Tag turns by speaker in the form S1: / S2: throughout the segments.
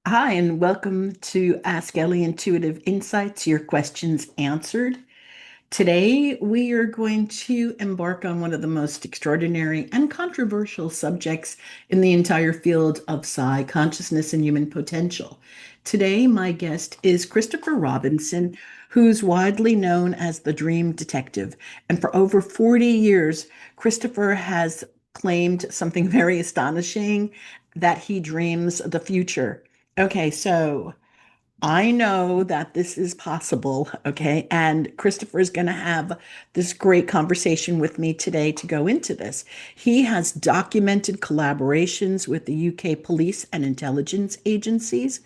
S1: Hi, and welcome to Ask Elly Intuitive Insights, your questions answered. Today, we are going to embark on one of the most extraordinary and controversial subjects in the entire field of psi consciousness and human potential. Today, my guest is Christopher Robinson, who's widely known as the Dream Detective. And for over 40 years, Christopher has claimed something very astonishing that he dreams the future. Okay, so I know that this is possible, okay? And Christopher is going to have this great conversation with me today to go into this. He has documented collaborations with the UK police and intelligence agencies.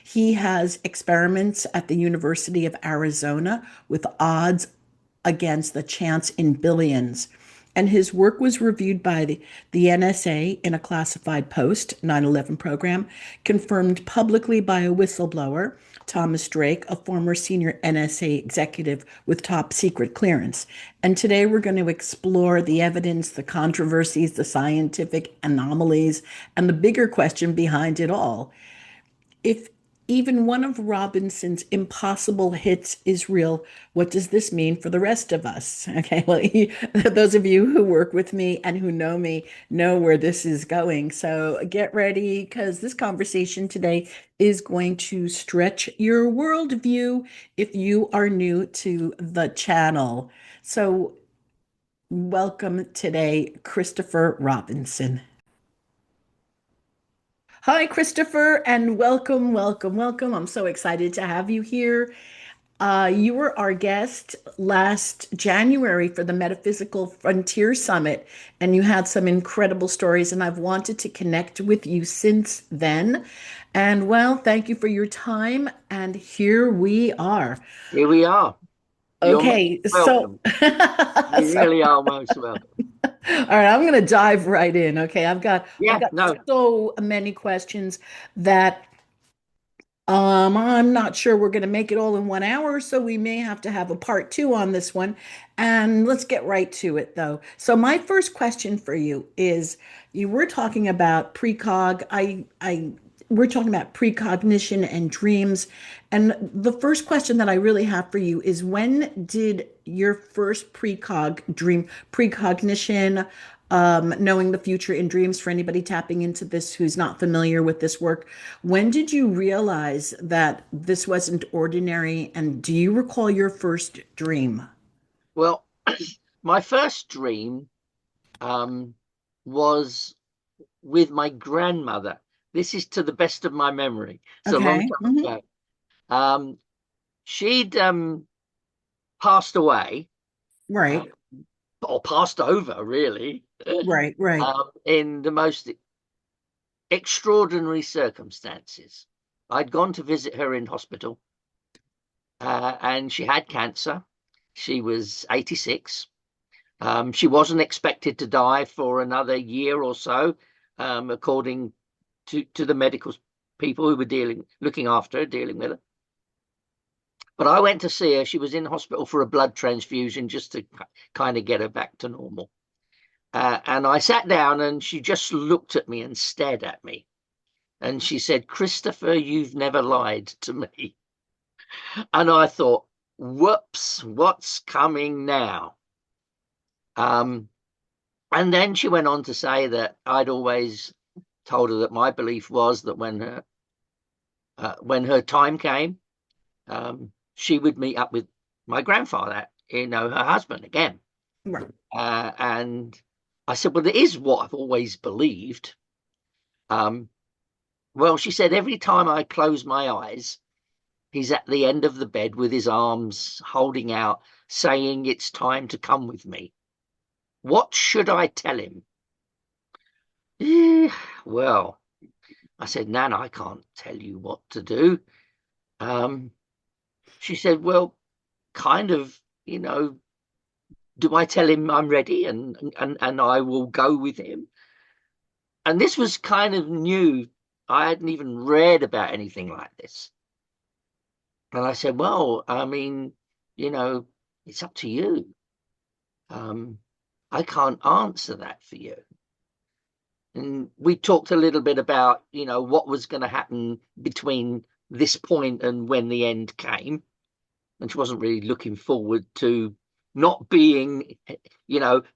S1: He has experiments at the University of Arizona with odds against the chance in billions. And his work was reviewed by the NSA in a classified post, 9/11 program, confirmed publicly by a whistleblower, Thomas Drake, a former senior NSA executive with top secret clearance. And today we're going to explore the evidence, the controversies, the scientific anomalies, and the bigger question behind it all. If even one of Robinson's impossible hits is real, what does this mean for the rest of us? Okay, well, those of you who work with me and who know me know where this is going. So get ready because this conversation today is going to stretch your worldview if you are new to the channel. So, welcome today, Christopher Robinson. Hi, Christopher, and welcome, welcome, welcome. I'm so excited to have you here. You were our guest last January for the Metaphysical Frontier Summit, and you had some incredible stories, and I've wanted to connect with you since then. And well, thank you for your time, and here we are.
S2: Here we are. You're most
S1: Okay, so
S2: welcome. You
S1: so
S2: really are most welcome.
S1: all right, I'm gonna dive right in. Okay, I've
S2: Yeah,
S1: got
S2: no,
S1: so many questions that I'm not sure we're going to make it all in 1 hour, so we may have to have a part two on this one. And let's get right to it, though. So my first question for you is: you were talking about precog. We're talking about precognition and dreams. And the first question that I really have for you is: when did your first precognition, knowing the future in dreams, for anybody tapping into this who's not familiar with this work, when did you realize that this wasn't ordinary? And do you recall your first dream?
S2: well, my first dream um, was with my grandmother. This is to the best of my memory. It's a long
S1: Okay.
S2: time ago. Um, she'd passed away, uh,
S1: Right.
S2: or passed over, really,
S1: Right. Right.
S2: in the most extraordinary circumstances. I'd gone to visit her in hospital, and she had cancer. She was 86. She wasn't expected to die for another year or so, according to the medical people who were looking after her, dealing with her. But I went to see her. She was in hospital for a blood transfusion just to kind of get her back to normal. And I sat down and she just looked at me and stared at me. And she said, "Christopher, you've never lied to me." And I thought, whoops, what's coming now? Um, and then she went on to say that I'd always told her that my belief was that when her time came, she would meet up with my grandfather, her husband again.
S1: Right.
S2: And I said, "Well, it is what I've always believed." Um, well, she said, "Every time I close my eyes, he's at the end of the bed with his arms holding out, saying it's time to come with me. What should I tell him?" Eh, well, I said, "Nan, I can't tell you what to do." Um, she said, "Well, kind of, do I tell him I'm ready and I will go with him?" And this was kind of new. I hadn't even read about anything like this. And I said, "Well, I mean, you know, it's up to you. Um, I can't answer that for you." And we talked a little bit about, what was going to happen between this point and when the end came. And she wasn't really looking forward to not being,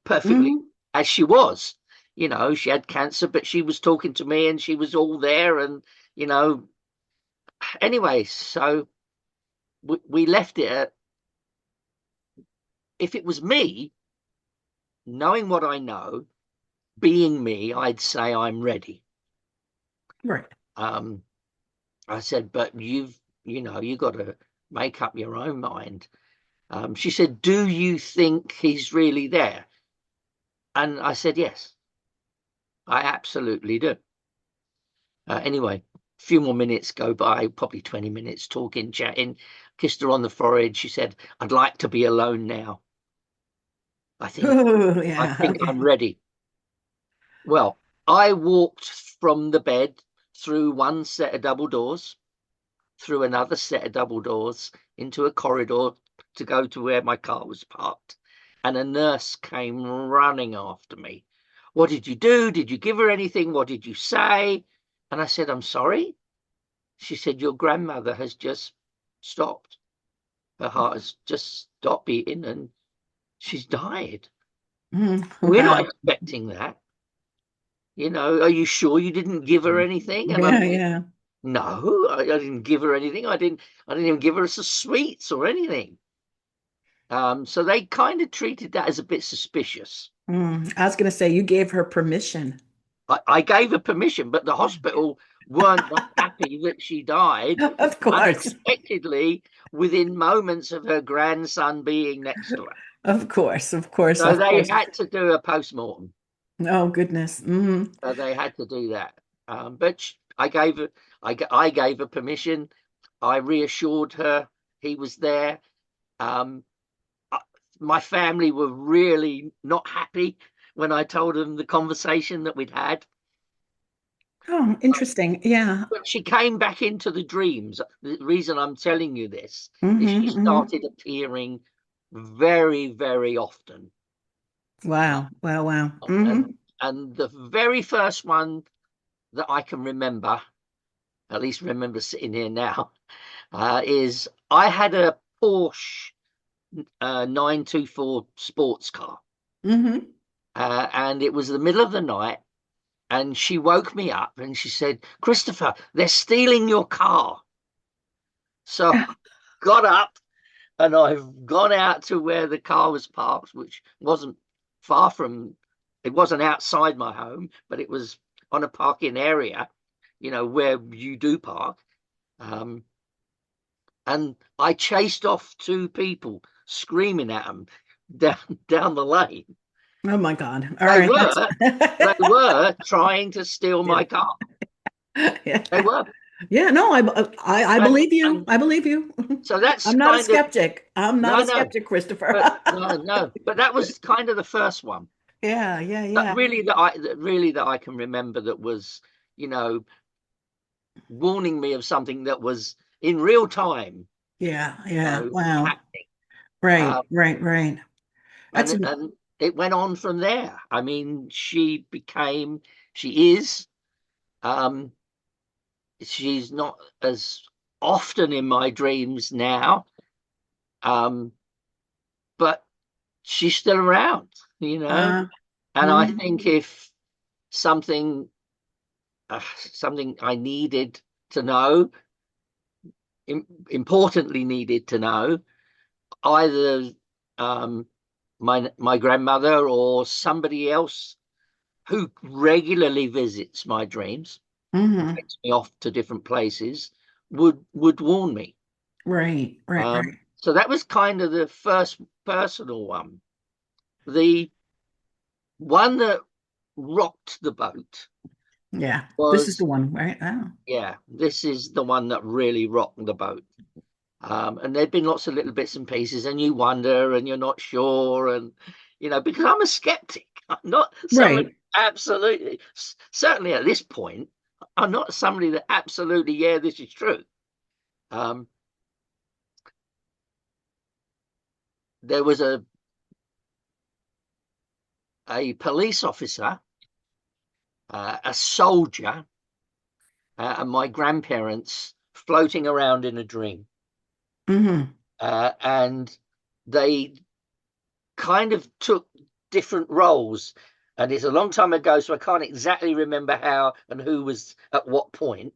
S2: perfectly
S1: Hmm.
S2: as she was. She had cancer, but she was talking to me and she was all there. And, anyway, so we left it at, if it was me, knowing what I know, being me, I'd say I'm ready.
S1: Right.
S2: Um, I said, but you got to make up your own mind. She said, do you think he's really there? And I said, yes, I absolutely do. Anyway, a few more minutes go by, probably 20 minutes talking, chatting, kissed her on the forehead. She said, I'd like to be alone now. I think,
S1: Oh,
S2: I
S1: yeah.
S2: think
S1: Okay.
S2: I'm ready. Well, I walked from the bed through one set of double doors, through another set of double doors, into a corridor to go to where my car was parked. And a nurse came running after me. What did you do? Did you give her anything? What did you say? And I said, I'm sorry. She said, your grandmother has just stopped. Her heart has just stopped beating and she's died. We're not
S1: Wow.
S2: expecting that. Are you sure you didn't give her anything? And I'm
S1: Yeah,
S2: thinking,
S1: yeah.
S2: no, I didn't give her anything. I didn't even give her some sweets or anything. So they kind of treated that as a bit suspicious.
S1: I was going to say you gave her permission.
S2: I gave her permission, but the hospital weren't that happy that she died
S1: Of course.
S2: unexpectedly within moments of her grandson being next to her.
S1: Of course. Of course.
S2: So
S1: Of
S2: they
S1: course.
S2: had to do a post-mortem.
S1: Oh, goodness.
S2: So they had to do that. But I gave her permission. I reassured her he was there. Um, my family were really not happy when I told them the conversation that we'd had.
S1: Oh, interesting. Yeah.
S2: But she came back into the dreams. The reason I'm telling you this is she
S1: Hmm.
S2: started appearing very, very often. Uh,
S1: Wow. Wow. Wow.
S2: and and the very first one that I can remember, at least remember sitting here now, is I had a Porsche 924 sports car.
S1: Hmm.
S2: And it was the middle of the night. And she woke me up and she said, Christopher, they're stealing your car. So I got up and I've gone out to where the car was parked, which wasn't far from, it wasn't outside my home, but it was on a parking area, where you do park. Um, and I chased off two people, screaming at them down the lane.
S1: Oh my God. All
S2: They
S1: right. That's
S2: were they were trying to steal
S1: yeah.
S2: my car.
S1: Yeah.
S2: They were,
S1: Yeah, no, I
S2: and
S1: believe you.
S2: and
S1: I believe you.
S2: so that's
S1: I'm not a
S2: kind of
S1: skeptic. I'm not
S2: no,
S1: a
S2: no,
S1: skeptic, Christopher.
S2: but no, no, but that was kind of the first one
S1: Yeah, yeah,
S2: that
S1: yeah.
S2: I can remember that was, you know, warning me of something that was in real time,
S1: Yeah, yeah. Wow.
S2: happening.
S1: Right,
S2: Uh,
S1: right, right. That's
S2: and it went on from there. I mean, she is, um, she's not as often in my dreams now, um, but she's still around, you know.
S1: uh,
S2: And I
S1: mhm,
S2: think if something something I needed to know, importantly needed to know, either um, my grandmother or somebody else who regularly visits my dreams and
S1: mhm.
S2: takes me off to different places would warn me.
S1: Right, right, right.
S2: So that was kind of the first personal one. The one that rocked the boat
S1: Yeah. This is the
S2: was,
S1: one, right? Oh.
S2: yeah, this is the one that really rocked the boat. And there'd been lots of little bits and pieces, and you wonder and you're not sure. And, because I'm a skeptic, I'm not somebody
S1: Right.
S2: absolutely, certainly at this point, I'm not somebody that absolutely, yeah, this is true. Um, there was a police officer a soldier, and my grandparents floating around in a dream.
S1: Mm-hmm.
S2: And they kind of took different roles. And it's a long time ago, so I can't exactly remember how and who was at what point.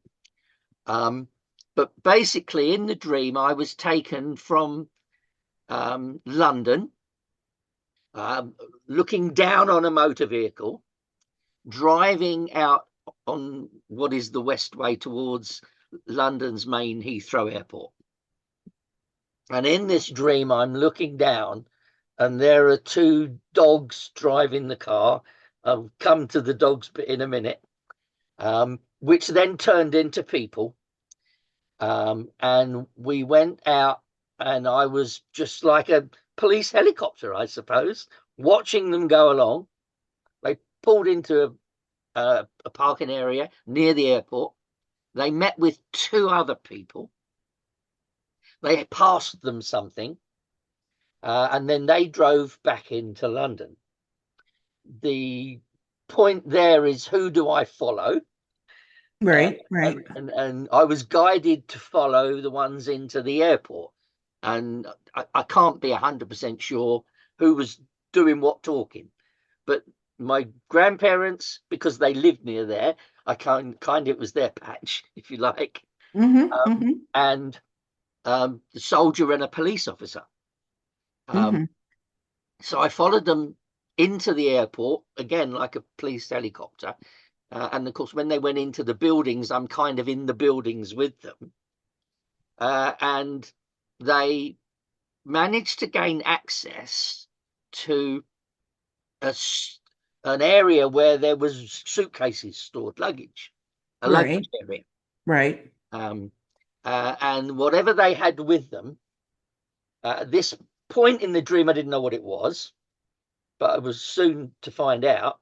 S2: Um, but basically, in the dream, I was taken from London, um, looking down on a motor vehicle, driving out on what is the westway towards London's main Heathrow Airport. And in this dream, I'm looking down, and there are two dogs driving the car. I'll come to the dogs bit in a minute, which then turned into people. And we went out, and I was just like a police helicopter, I suppose, watching them go along. They pulled into a parking area near the airport. They met with two other people. They passed them something, and then they drove back into London. The point there is, who do I follow?
S1: Right, right.
S2: And I was guided to follow the ones into the airport. And I can't be 100% sure who was doing what talking. But my grandparents, because they lived near there, I kind of, it was their patch, if you like.
S1: Mm-hmm. Mm-hmm.
S2: And the soldier and a police officer. Um,
S1: Mm-hmm.
S2: so I followed them into the airport, again, like a police helicopter. And of course, when they went into the buildings, I'm kind of in the buildings with them. And they managed to gain access to a, an area where there was suitcases stored, a
S1: Right,
S2: luggage area.
S1: right.
S2: Um, and whatever they had with them, at this point in the dream, I didn't know what it was, but I was soon to find out.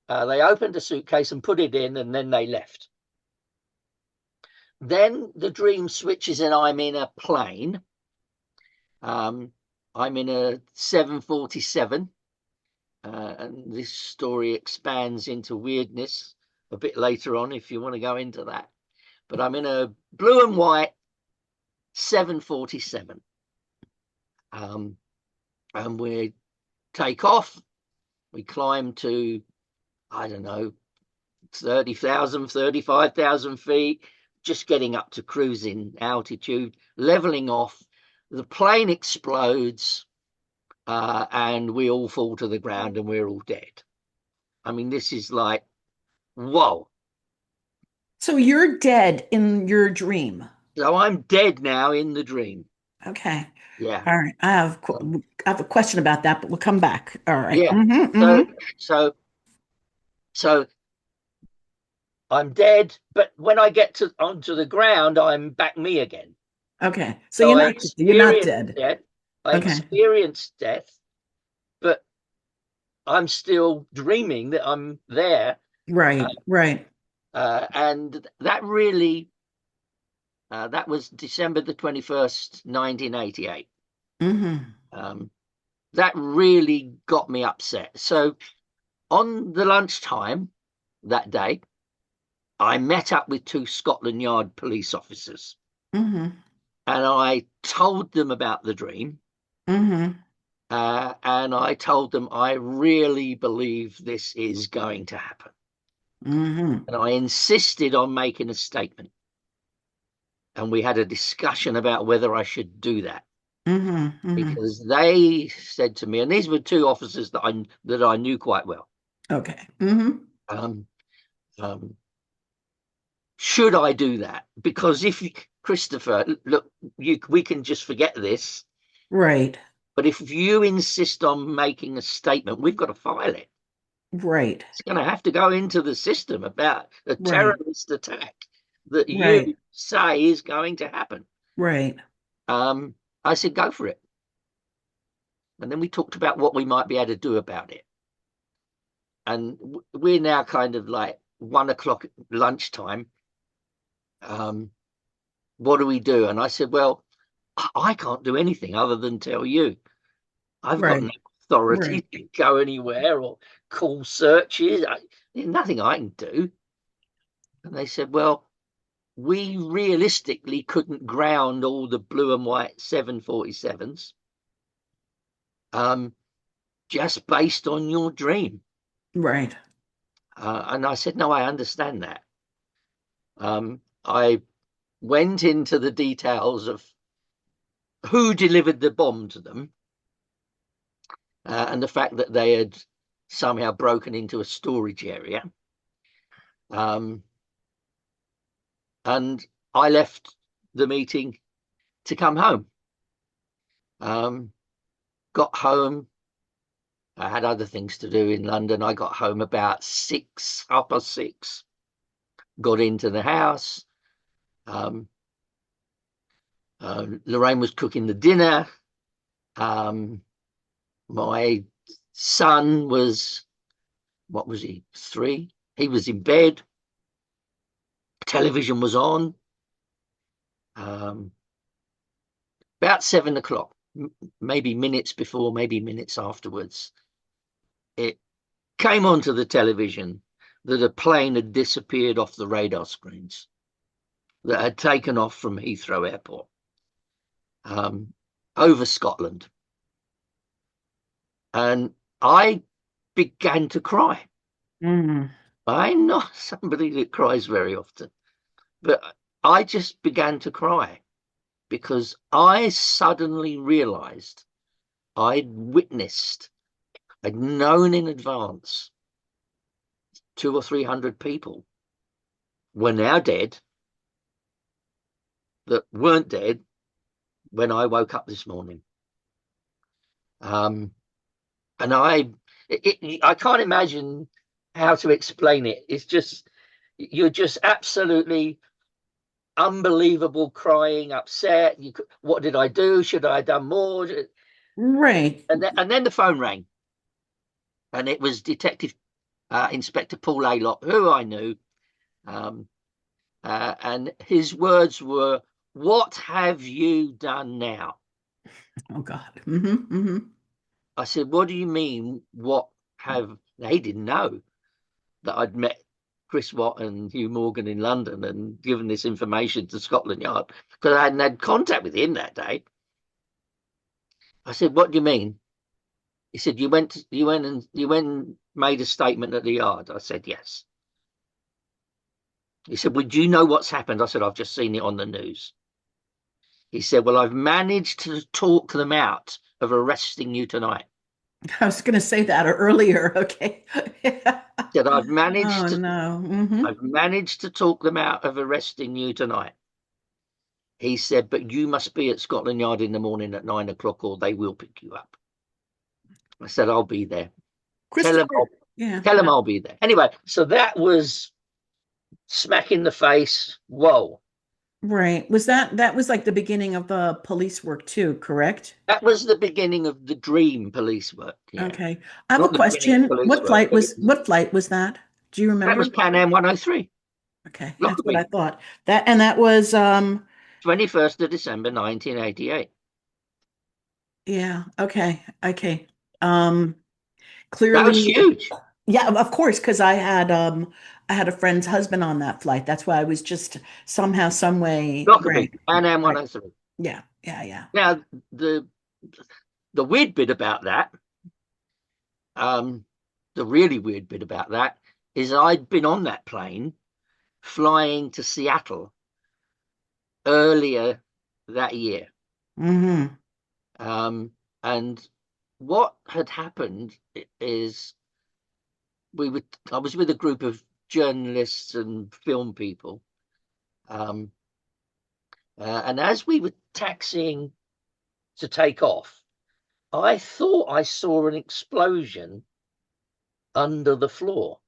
S2: They opened a suitcase and put it in, and then they left. Then the dream switches, and I'm in a plane. I'm in a 747, and this story expands into weirdness a bit later on if you want to go into that. But I'm in a blue and white 747, and we take off. We climb to, I don't know, 30,000, 35,000 feet, just getting up to cruising altitude, leveling off. The plane explodes, and we all fall to the ground and we're all dead. I mean, this is like, whoa.
S1: So you're dead in your dream.
S2: So I'm dead now in the dream.
S1: Okay.
S2: Yeah.
S1: All right. I have a question about that, but we'll come back. All right.
S2: Yeah.
S1: Mm-hmm.
S2: So,
S1: Mm-hmm.
S2: so, so I'm dead, but when I get to onto the ground, I'm back me again.
S1: Okay. So
S2: So
S1: you're not dead.
S2: I
S1: Okay.
S2: experienced death, but I'm still dreaming that I'm there. Uh,
S1: Right, right.
S2: and that really, that was December the 21st, 1988.
S1: Mm-hmm.
S2: Um, that really got me upset. So on the lunchtime that day, I met up with two Scotland Yard police officers,
S1: Mm-hmm.
S2: and I told them about the dream.
S1: Mm-hmm.
S2: And I told them I really believe this is going to happen.
S1: Mm-hmm.
S2: And I insisted on making a statement. And we had a discussion about whether I should do that,
S1: Mm-hmm. Mm-hmm.
S2: because they said to me, and these were two officers that I knew quite well.
S1: Okay. Mm-hmm.
S2: Um, um, should I do that? Because if you, Christopher, look, we can just forget this.
S1: Right.
S2: But if you insist on making a statement, we've got to file it.
S1: Right.
S2: It's going to have to go into the system about a
S1: Right.
S2: terrorist attack that
S1: Right.
S2: you say is going to happen.
S1: Right.
S2: I said, go for it. And then we talked about what we might be able to do about it. And we're now kind of like 1 o'clock lunchtime. Um, what do we do? And I said, well, I can't do anything other than tell you. I've got no
S1: Right.
S2: authority
S1: Right.
S2: to go anywhere or call searches. There's nothing I can do. And they said, well, we realistically couldn't ground all the blue and white 747s just based on your dream.
S1: Right.
S2: And I said, no, I understand that. I went into the details of who delivered the bomb to them, and the fact that they had somehow broken into a storage area. And I left the meeting to come home. Got home. I had other things to do in London. I got home about 6, 6:30. Got into the house. Lorraine was cooking the dinner. My son was, what was he, 3? He was in bed. Television was on. About 7:00, maybe minutes before, maybe minutes afterwards, it came onto the television that a plane had disappeared off the radar screens, that had taken off from Heathrow Airport over Scotland. And I began to cry.
S1: Mm.
S2: I'm not somebody that cries very often, but I just began to cry because I suddenly realized I'd witnessed, I'd known in advance 200 or 300 people were now dead that weren't dead when I woke up this morning. And I can't imagine how to explain it. It's just, you're just absolutely unbelievable, crying, upset. What did I do? Should I have done more?
S1: Right.
S2: And then the phone rang, and it was Detective Inspector Paul Aylott, who I knew. And his words were, "What have you done now?"
S1: Oh God. Mm-hmm.
S2: I said, "What do you mean? What have..." They didn't know that I'd met Chris Watt and Hugh Morgan in London and given this information to Scotland Yard, because I hadn't had contact with him that day. I said, "What do you mean?" He said, you went and made a statement at the yard." I said, "Yes." He said, "Well, do you know what's happened?" I said, "I've just seen it on the news." He said, "Well, I've managed to talk them out of arresting you tonight."
S1: I was going to say that earlier. Okay.
S2: He said, I've
S1: Oh
S2: managed to
S1: no. Mm-hmm.
S2: I've managed to talk them out of arresting you tonight. He said, "But you must be at Scotland Yard in the morning at 9:00 or they will pick you up." I said, "I'll be there. Tell them
S1: Christopher. Yeah.
S2: tell them I'll be there." Anyway, so that was smack in the face. Whoa.
S1: Right. Was like the beginning of the police work too, correct?
S2: That was the beginning of the dream police work. Yeah.
S1: Okay. I have a
S2: Not the beginning of
S1: question.
S2: police work, but
S1: What flight was that? Do you
S2: that was
S1: remember?
S2: Pan Am 103,
S1: Okay, that's what I
S2: Lockerbie,
S1: thought. That was
S2: 21st of December 1988.
S1: yeah, okay. Okay.
S2: That was
S1: Clearly,
S2: huge.
S1: yeah, of course, because I had a friend's husband on that flight. That's why I was just somehow, some way,
S2: Lockerbie,
S1: right.
S2: Pan Am
S1: Right.
S2: 103.
S1: Yeah, yeah, yeah.
S2: Now, the the weird bit about that, um, the really weird bit about that is I'd been on that plane flying to Seattle earlier that year.
S1: Mm-hmm.
S2: Um, and what had happened is I was with a group of journalists and film people. Um, and as we were taxiing to take off, I thought I saw an explosion under the floor.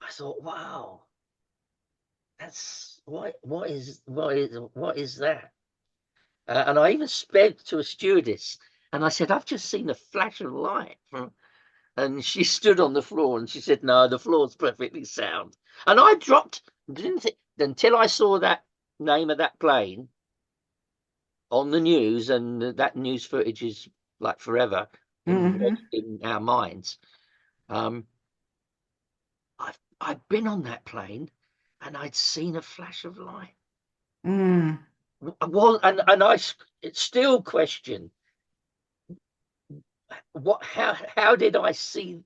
S2: I thought, wow, that's what is that? And I even spoke to a stewardess and I said, "I've just seen a flash of light from..." And she stood on the floor and she said, "No, the floor's perfectly sound." And I dropped, didn't think, until I saw that name of that plane on the news, and that news footage is like forever
S1: Mm-hmm.
S2: embedded in our minds. I'd been on that plane and I'd seen a flash of light.
S1: Mm.
S2: Well, and I still question how did I see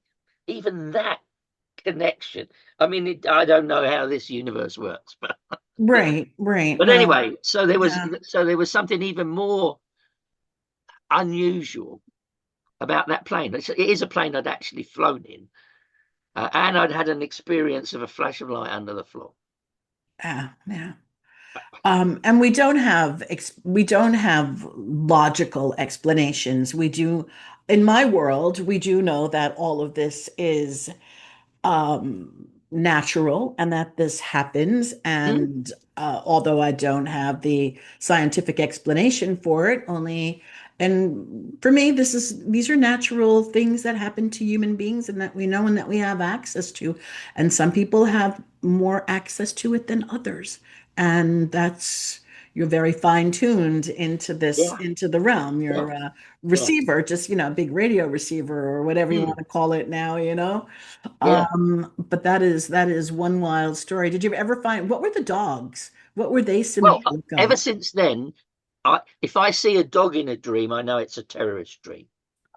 S2: even that connection? I mean, I don't know how this universe works, but
S1: Right, right.
S2: but
S1: Well,
S2: anyway,
S1: yeah.
S2: so there was something even more unusual about that plane. It is a plane I'd actually flown in, and I'd had an experience of a flash of light under the floor.
S1: Yeah, yeah. And we don't have logical explanations. We do, in my world, we do know that all of this is natural and that this happens.
S2: Mm,
S1: And although I don't have the scientific explanation for it, only, and for me, these are natural things that happen to human beings and that we know and that we have access to. And some people have more access to it than others. And that's, you're very fine-tuned into this,
S2: yeah,
S1: into the realm.
S2: yeah,
S1: You're a
S2: yeah,
S1: receiver, just, a big radio receiver or whatever you want
S2: mm,
S1: to call it now.
S2: yeah.
S1: But that is one wild story. Did you ever find what were the dogs? What were they
S2: Well,
S1: symbolic
S2: ever
S1: of?
S2: since then, if I see a dog in a dream, I know it's a terrorist dream.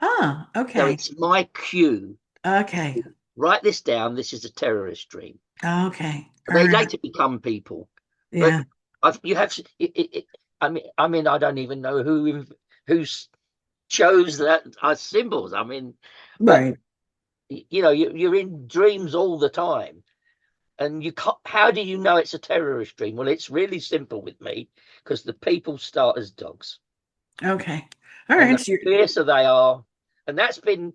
S1: Ah,
S2: So
S1: okay.
S2: it's my cue.
S1: Okay.
S2: Write this down. This is a terrorist dream.
S1: Okay. All
S2: They
S1: right.
S2: later become people, but
S1: Yeah.
S2: you have. I mean, I don't even know who chose that as symbols. I mean, but
S1: Right.
S2: you're in dreams all the time, and you can't. How do you know it's a terrorist dream? Well, it's really simple with me because the people start as dogs,
S1: Okay. All
S2: and
S1: right.
S2: the
S1: So
S2: fiercer they are, and that's been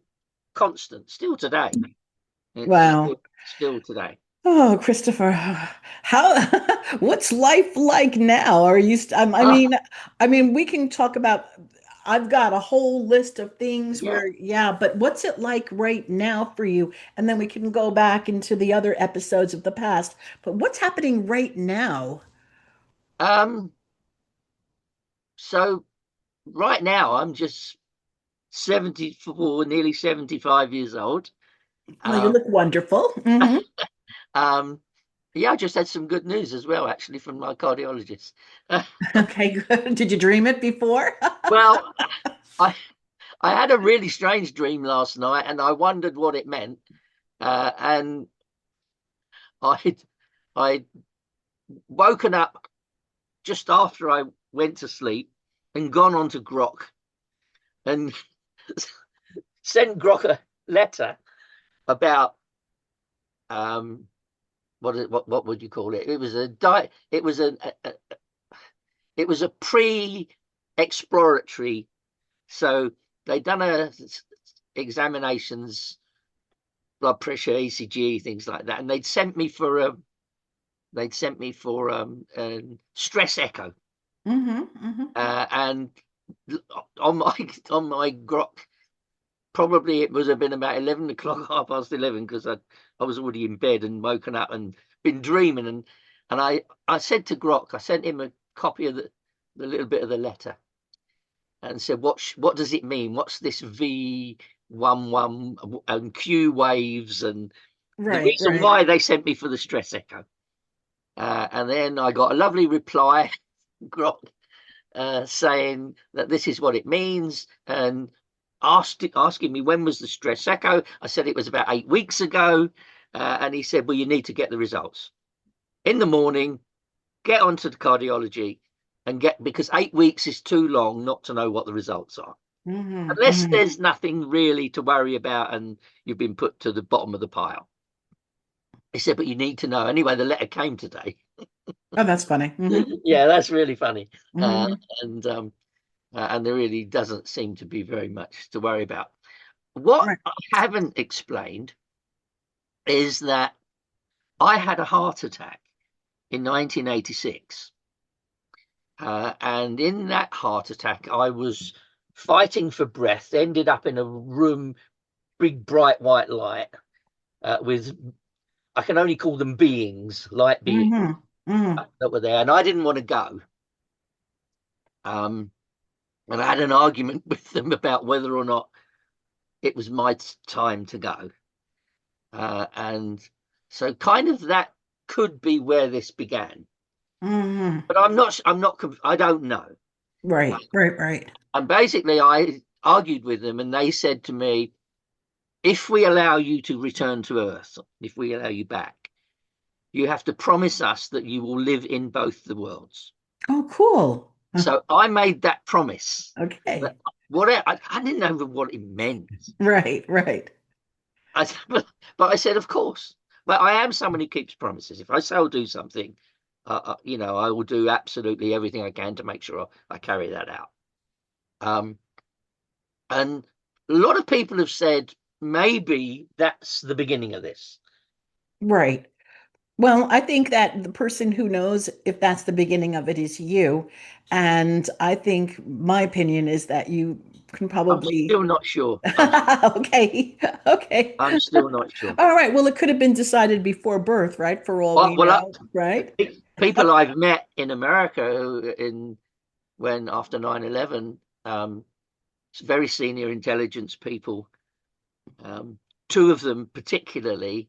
S2: constant still today. It's
S1: wow.
S2: still today.
S1: Oh, Christopher, how what's life like now? Are you I mean, we can talk about I've got a whole list of things
S2: Yeah.
S1: where, yeah, but what's it like right now for you? And then we can go back into the other episodes of the past. But what's happening right now?
S2: Um. So right now, I'm just 74, nearly 75 years old.
S1: Well, you
S2: Um,
S1: look wonderful. Hmm.
S2: um, yeah, I just had some good news as well, actually, from my cardiologist.
S1: Okay, good. Did you dream it before?
S2: Well, I I had a really strange dream last night, and I wondered what it meant. And I I woken up just after I went to sleep and gone on to Grok and sent Grok a letter about um what would you call it? It was a di it was a it was a pre-exploratory. So they'd done examinations, blood pressure, ECG, things like that, and they'd sent me for a stress echo,
S1: Hmm. Hmm.
S2: and on my on my Grok, probably it would have been about 11 o'clock, 11:30, because I was already in bed and woken up and been dreaming, and I said to Grok, I sent him a copy of the little bit of the letter and said, what does it mean? What's this V11 and Q waves and the
S1: Right,
S2: reason
S1: right.
S2: why they sent me for the stress echo? And then I got a lovely reply, Grok, saying that this is what it means, and asking me when was the stress echo. I said it was about 8 weeks ago, and he said, "Well, you need to get the results in the morning. Get onto the cardiology and get because 8 weeks is too long not to know what the results are,
S1: Hmm.
S2: unless
S1: Hmm.
S2: there's nothing really to worry about and you've been put to the bottom of the pile." He said, "But you need to know." Anyway, the letter came today.
S1: Oh, that's funny. Hmm.
S2: Yeah, that's really funny. Uh,
S1: Hmm.
S2: and and there really doesn't seem to be very much to worry about. What
S1: Right.
S2: I haven't explained is that I had a heart attack in 1986. And in that heart attack, I was fighting for breath, ended up in a room, big, bright white light with, I can only call them beings, light beings
S1: Hmm. Hmm.
S2: that were there. And I didn't want to go. Um, and I had an argument with them about whether or not it was my time to go. And So kind of that could be where this began.
S1: Hmm.
S2: But I don't know.
S1: Right, right, right.
S2: And basically, I argued with them, and they said to me, if we allow you to return to Earth, if we allow you back, you have to promise us that you will live in both the worlds.
S1: Oh, cool.
S2: So I made that promise. But
S1: Okay.
S2: I didn't know what it meant.
S1: Right, right.
S2: I, but I said, of course. But I am someone who keeps promises. If I say I'll do something, I will do absolutely everything I can to make sure I carry that out. Um, and a lot of people have said maybe that's the beginning of this.
S1: Right. Well, I think that the person who knows if that's the beginning of it is you. And I think my opinion is that you can
S2: I'm
S1: probably.
S2: still not sure.
S1: Okay. Okay.
S2: I'm still not sure.
S1: All right. Well, it could have been decided before birth, right? For all we
S2: Well,
S1: know, right?
S2: people I've met in America when after 9/11, very senior intelligence people, um, two of them particularly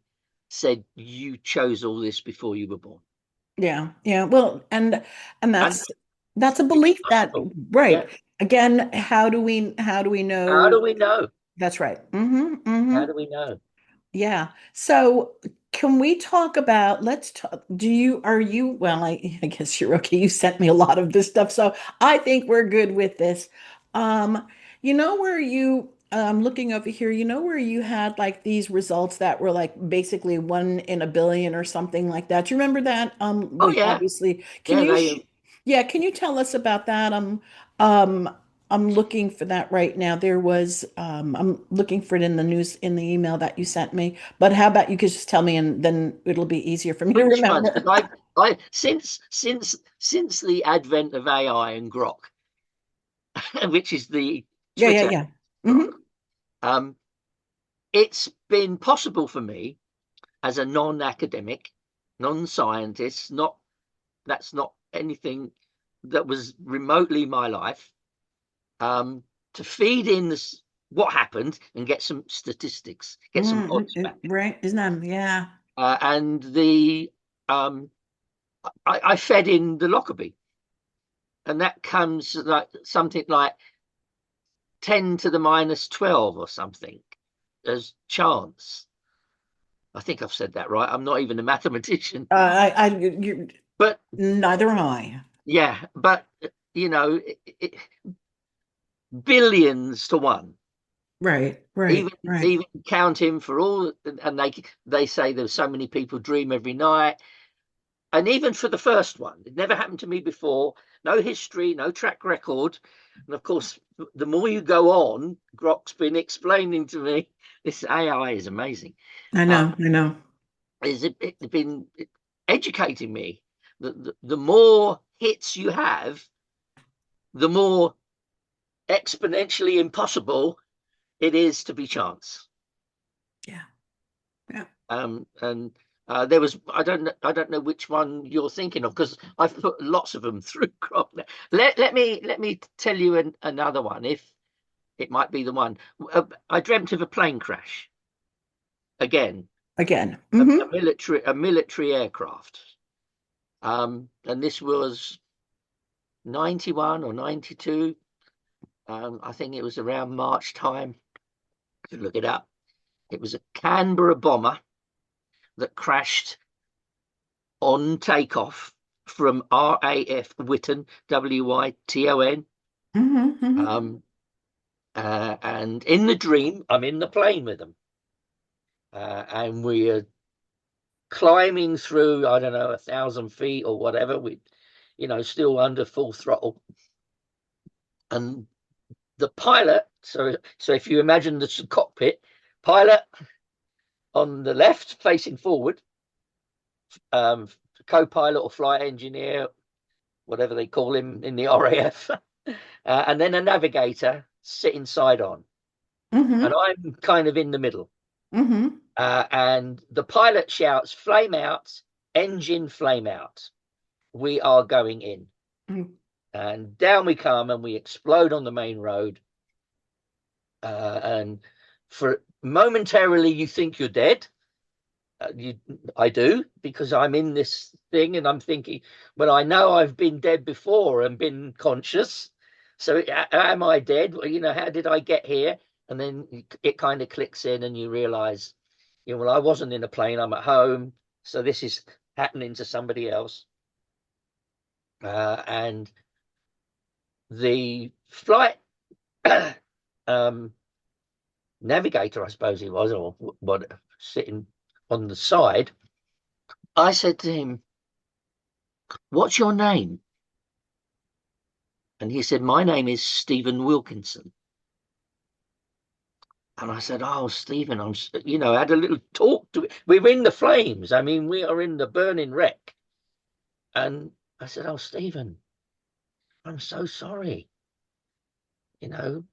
S2: said you chose all this before you were born.
S1: Yeah. Yeah. Well, and
S2: And
S1: that's a
S2: it's
S1: belief that,
S2: possible. Yeah.
S1: right. Again, how do we
S2: How
S1: know?
S2: do we know?
S1: That's right. Mm-hmm.
S2: How
S1: Mm-hmm.
S2: do we know?
S1: Yeah. So can we talk about, let's talk, well, I guess you're okay. You sent me a lot of this stuff. So I think we're good with this. Um, where I'm looking over here, where you had like these results that were like basically 1 in a billion or something like that. Do you remember that?
S2: Oh
S1: Well,
S2: yeah.
S1: obviously,
S2: Yeah, they
S1: yeah, can you tell us about that? Um, I'm looking for that right now. I'm looking for it in the news, in the email that you sent me. But how about you could just tell me and then it'll be easier for me to
S2: which ones?
S1: remember.
S2: Because I since the advent of AI and Grok, which is the
S1: Yeah, yeah,
S2: Twitter
S1: yeah.
S2: Grok,
S1: Hmm.
S2: um, it's been possible for me as a non-academic, non-scientist, not that's not anything that was remotely my life, um, to feed in this what happened and get some statistics, get some odds back.
S1: Right. Isn't that, yeah.
S2: And the I fed in the Lockerbie, and that comes like something like 10 to the minus 12 or something as chance. I think I've said that right. I'm not even a mathematician,
S1: You
S2: but
S1: neither am I.
S2: yeah, but you know, billions to one.
S1: Right, right,
S2: Even
S1: right.
S2: even counting for all, and they say there's so many people dream every night, and even for the first one, it never happened to me before. No history, no track record, and of course, the more you go on, Grok's been explaining to me this AI is amazing.
S1: I know, I know.
S2: Is it been educating me that the more hits you have, the more exponentially impossible it is to be chance.
S1: Yeah, yeah.
S2: And there was I don't know which one you're thinking of because I've put lots of them through Grok. Let me tell you another one if it might be the one. I dreamt of a plane crash again,
S1: Again.
S2: a military aircraft, and this was 91 or 92. I think it was around March time. To look it up, it was a Canberra bomber that crashed on takeoff from RAF Witten, Wyton.
S1: Hmm.
S2: Um, and in the dream, I'm in the plane with them. And we are climbing through, I don't know, 1,000 feet or whatever, with, still under full throttle. And the pilot, so if you imagine the cockpit, pilot on the left facing forward, um, co-pilot or flight engineer, whatever they call him in the RAF, and then a navigator sitting side on, and
S1: Hmm.
S2: I'm kind of in the middle.
S1: Hmm.
S2: And the pilot shouts, "Flame out, engine flame out. We are going in." And down we come, and we explode on the main road. And for momentarily, you think you're dead, I do, because I'm in this thing and I'm thinking, well, I know I've been dead before and been conscious. So am I dead? Well, how did I get here? And then it kind of clicks in and you realize, well, I wasn't in a plane, I'm at home. So this is happening to somebody else. And the flight navigator, I suppose he was, or what, sitting on the side, I said to him, "What's your name?" And he said, "My name is Stephen Wilkinson." And I said, "Oh, Stephen, I had a little talk to it. We're in the flames. I mean, we are in the burning wreck." And I said, "Oh, Stephen, I'm so sorry. You know,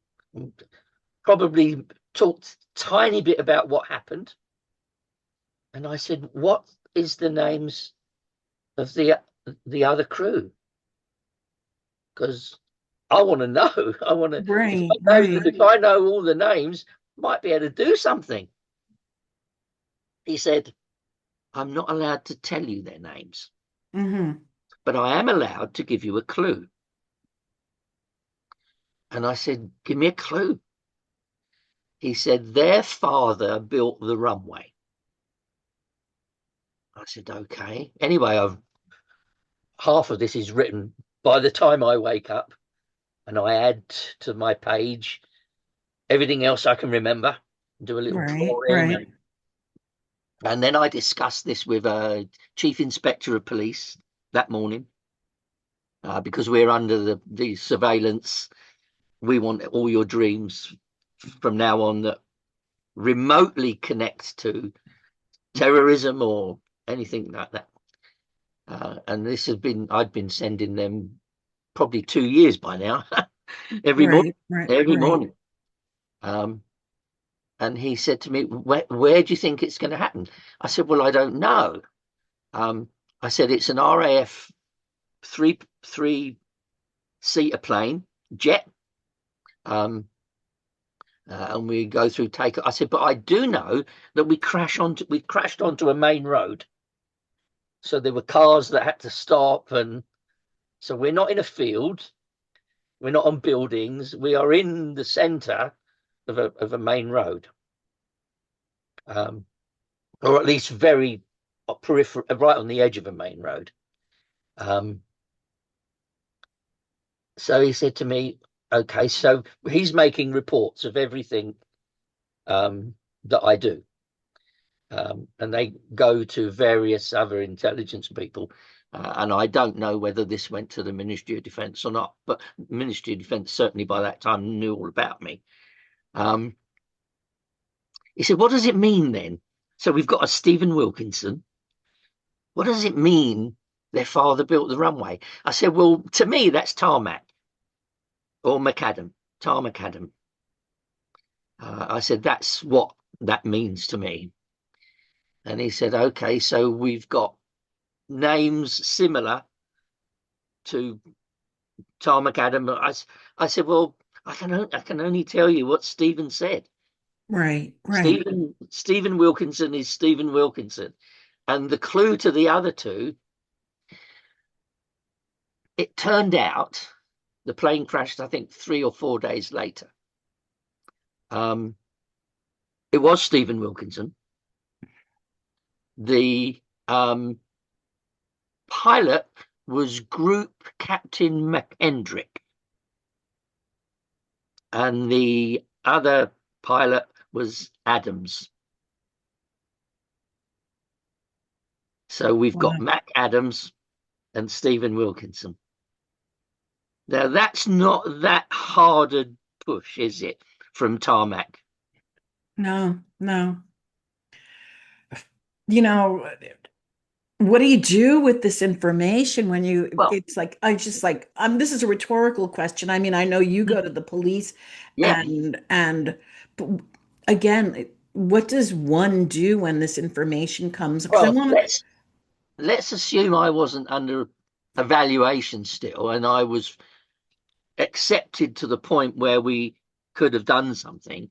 S2: probably talked tiny bit about what happened." And I said, "What is the names of the other crew? Because I want to know. I want to.
S1: Right, right.
S2: If I know all the names, might be able to do something." He said, "I'm not allowed to tell you their names,
S1: Mm-hmm.
S2: but I am allowed to give you a clue." And I said, "Give me a clue." He said, "Their father built the runway." I said, "Okay." Anyway, half of this is written by the time I wake up, and I add to my page everything else I can remember, do a little
S1: Right,
S2: drawing.
S1: right.
S2: And then I discussed this with a chief inspector of police that morning, because we're under the surveillance. We want all your dreams from now on that remotely connect to terrorism or anything like that. And I'd been sending them probably 2 years by now, every morning,
S1: Right, right,
S2: every
S1: right.
S2: morning. Um, and he said to me, where do you think it's going to happen? I said, "Well, I don't know." Um, I said, "It's an RAF three seater plane, jet. Um, and we go through take." I said, "But I do know that we crashed onto a main road. So there were cars that had to stop, and so we're not in a field, we're not on buildings, we are in the center of a main road, or at least very peripheral, right on the edge of a main road." Um, so he said to me, "Okay," so he's making reports of everything that I do. And they go to various other intelligence people. And I don't know whether this went to the Ministry of Defence or not, but Ministry of Defence certainly by that time knew all about me. Um, he said, "What does it mean then? So we've got a Stephen Wilkinson. What does it mean their father built the runway?" I said, "Well, to me, that's tarmac or macadam, tar macadam." I said, "That's what that means to me." And he said, "Okay, so we've got names similar to tarmac Adam." I said, "Well, I can only tell you what Stephen said.
S1: Right, right.
S2: Stephen Wilkinson is Stephen Wilkinson." And the clue to the other two, it turned out the plane crashed, I think, 3 or 4 days later. Um, it was Stephen Wilkinson. The pilot was Group Captain McEndrick, and the other pilot was Adams. So we've got
S1: Wow.
S2: Mac Adams and Stephen Wilkinson. Now that's not that hard a push, is it, from tarmac?
S1: No, no. You know, what do you do with this information when
S2: Well,
S1: it's like, I just like, this is a rhetorical question. I mean, I know you go to the police
S2: yeah.
S1: but again, what does one do when this information comes? Because I
S2: Well,
S1: want to,
S2: let's assume I wasn't under evaluation still, and I was accepted to the point where we could have done something.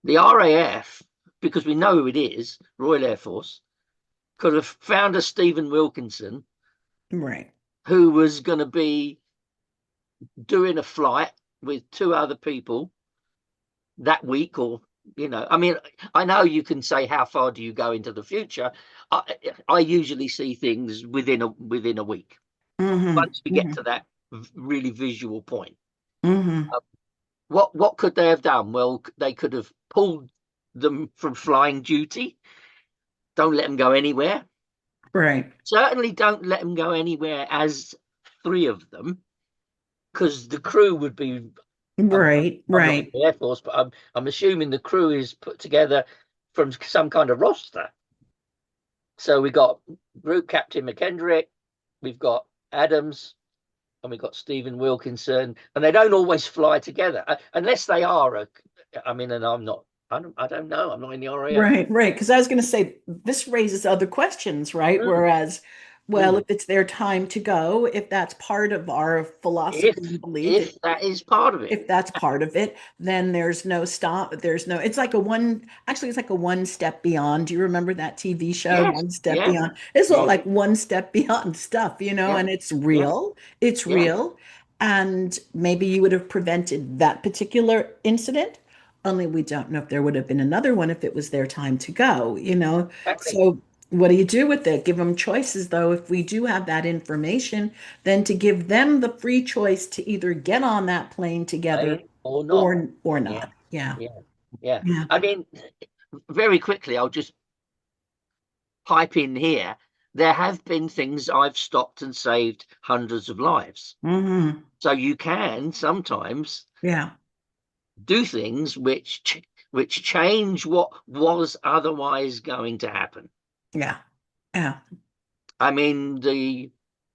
S2: The RAF because we know who it is, Royal Air Force, could have found a Stephen Wilkinson
S1: Right.
S2: who was going to be doing a flight with two other people that week, or I mean, I know you can say how far do you go into the future. I usually see things within a week
S1: Mm-hmm.
S2: once we get
S1: Mm-hmm.
S2: to that really visual point.
S1: Mm-hmm.
S2: What could they have done? Well, they could have pulled them from flying duty. Don't let them go anywhere.
S1: Right.
S2: Certainly don't let them go anywhere as three of them, because the crew would be. I'm,
S1: Right.
S2: I'm not in
S1: Right.
S2: the Air Force, but I'm assuming the crew is put together from some kind of roster. So we got Group Captain McKendrick, we've got Adams, and we've got Stephen Wilkinson, and they don't always fly together unless they are. I mean, and I'm not. I don't know. I'm not in the RAF.
S1: Right, right. Because I was going to say this raises other questions, right?
S2: Mm,
S1: Whereas, well,
S2: mm.
S1: if it's their time to go, if that's part of our
S2: If
S1: philosophy and belief,
S2: if that is part of it,
S1: if that's part of it, then there's no stop. There's no, it's like a one, actually, it's like a one step beyond. Do you remember that TV show,
S2: yes,
S1: One Step
S2: yeah,
S1: Beyond? It's all
S2: yeah,
S1: like one step beyond stuff,
S2: yeah,
S1: and it's
S2: yeah,
S1: real. It's
S2: yeah.
S1: real. And maybe you would have prevented that particular incident. Only we don't know if there would have been another one if it was their time to go.
S2: Exactly.
S1: So what do you do with it? Give them choices, though. If we do have that information, then to give them the free choice to either get on that plane together
S2: Or not.
S1: or
S2: Yeah,
S1: not. Yeah.
S2: yeah, yeah.
S1: Yeah.
S2: I mean, very quickly, I'll just pipe in here. There have been things I've stopped and saved hundreds of lives.
S1: Hmm.
S2: So you can sometimes
S1: Yeah.
S2: do things which change what was otherwise going to happen.
S1: Yeah. Yeah.
S2: I mean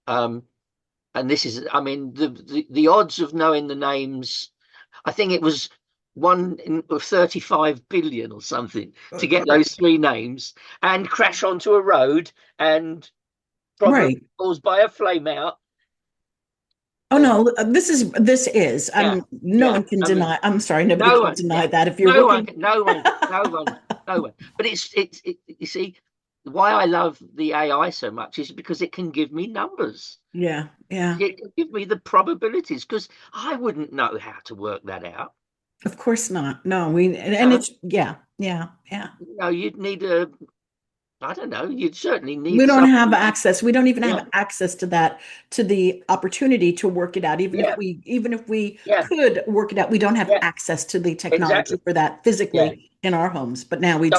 S2: um and this is I mean the odds of knowing the names. I think it was one in 35 billion or something to get those three names and crash onto a road and probably
S1: Right.
S2: caused by a flame out.
S1: Oh
S2: There's
S1: no, this is. I
S2: Yeah,
S1: mean, no
S2: yeah.
S1: one can
S2: I mean,
S1: deny. I'm sorry, nobody
S2: no
S1: can
S2: one,
S1: deny
S2: yeah,
S1: that. If you're
S2: no one,
S1: looking,
S2: no one, no one, no one. But you see, why I love the AI so much is because it can give me numbers.
S1: yeah, yeah.
S2: It can give me the probabilities because I wouldn't know how to work that out.
S1: Of course not. No, and
S2: Uh,
S1: it's yeah, yeah, yeah.
S2: you'd need I don't know, you'd certainly
S1: We
S2: need
S1: don't
S2: some.
S1: have access. We don't even
S2: Yeah,
S1: have access to that, to the opportunity to work it out.
S2: yeah,
S1: Even if we
S2: yeah,
S1: could work it out, we don't have
S2: yeah,
S1: access to the technology
S2: exactly.
S1: for that
S2: Yeah.
S1: physically in our homes, but now we
S2: So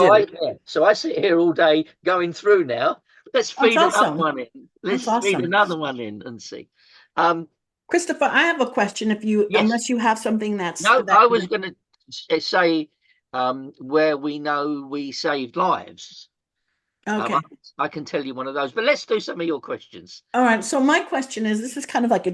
S1: do.
S2: I sit here all day going through now. Let's
S1: That's
S2: feed another
S1: awesome.
S2: one in.
S1: That's
S2: Let's feed
S1: awesome.
S2: another one in and see. Um,
S1: Christopher, I have a question if you,
S2: yes.
S1: unless you have something that's
S2: No,
S1: that
S2: I was going to say where we know we saved lives. Um, I,
S1: okay.
S2: I can tell you one of those, but let's do some of your questions.
S1: All right. So my question is, this is kind of like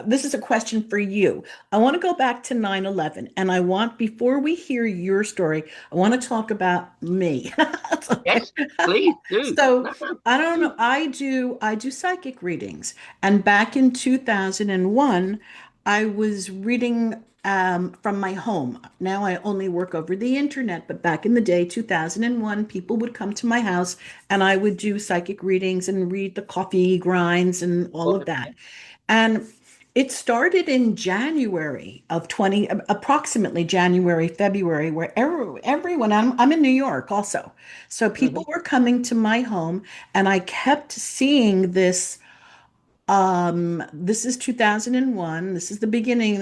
S1: this is a question for you. I want to go back to 9/11, and I want, before we hear your story, I want to talk about me. That's okay.
S2: Yes, please do.
S1: So
S2: No, no.
S1: I don't know. I do psychic readings, and back in 2001, I was reading from my home. Now I only work over the internet, but back in the day, 2001, people would come to my house and I would do psychic readings and read the coffee grinds and all of that. And it started in January of 20, approximately January, February, where everyone, I'm in New York also. So
S2: Mhm.
S1: people were coming to my home and I kept seeing this. This is 2001. This is the beginning.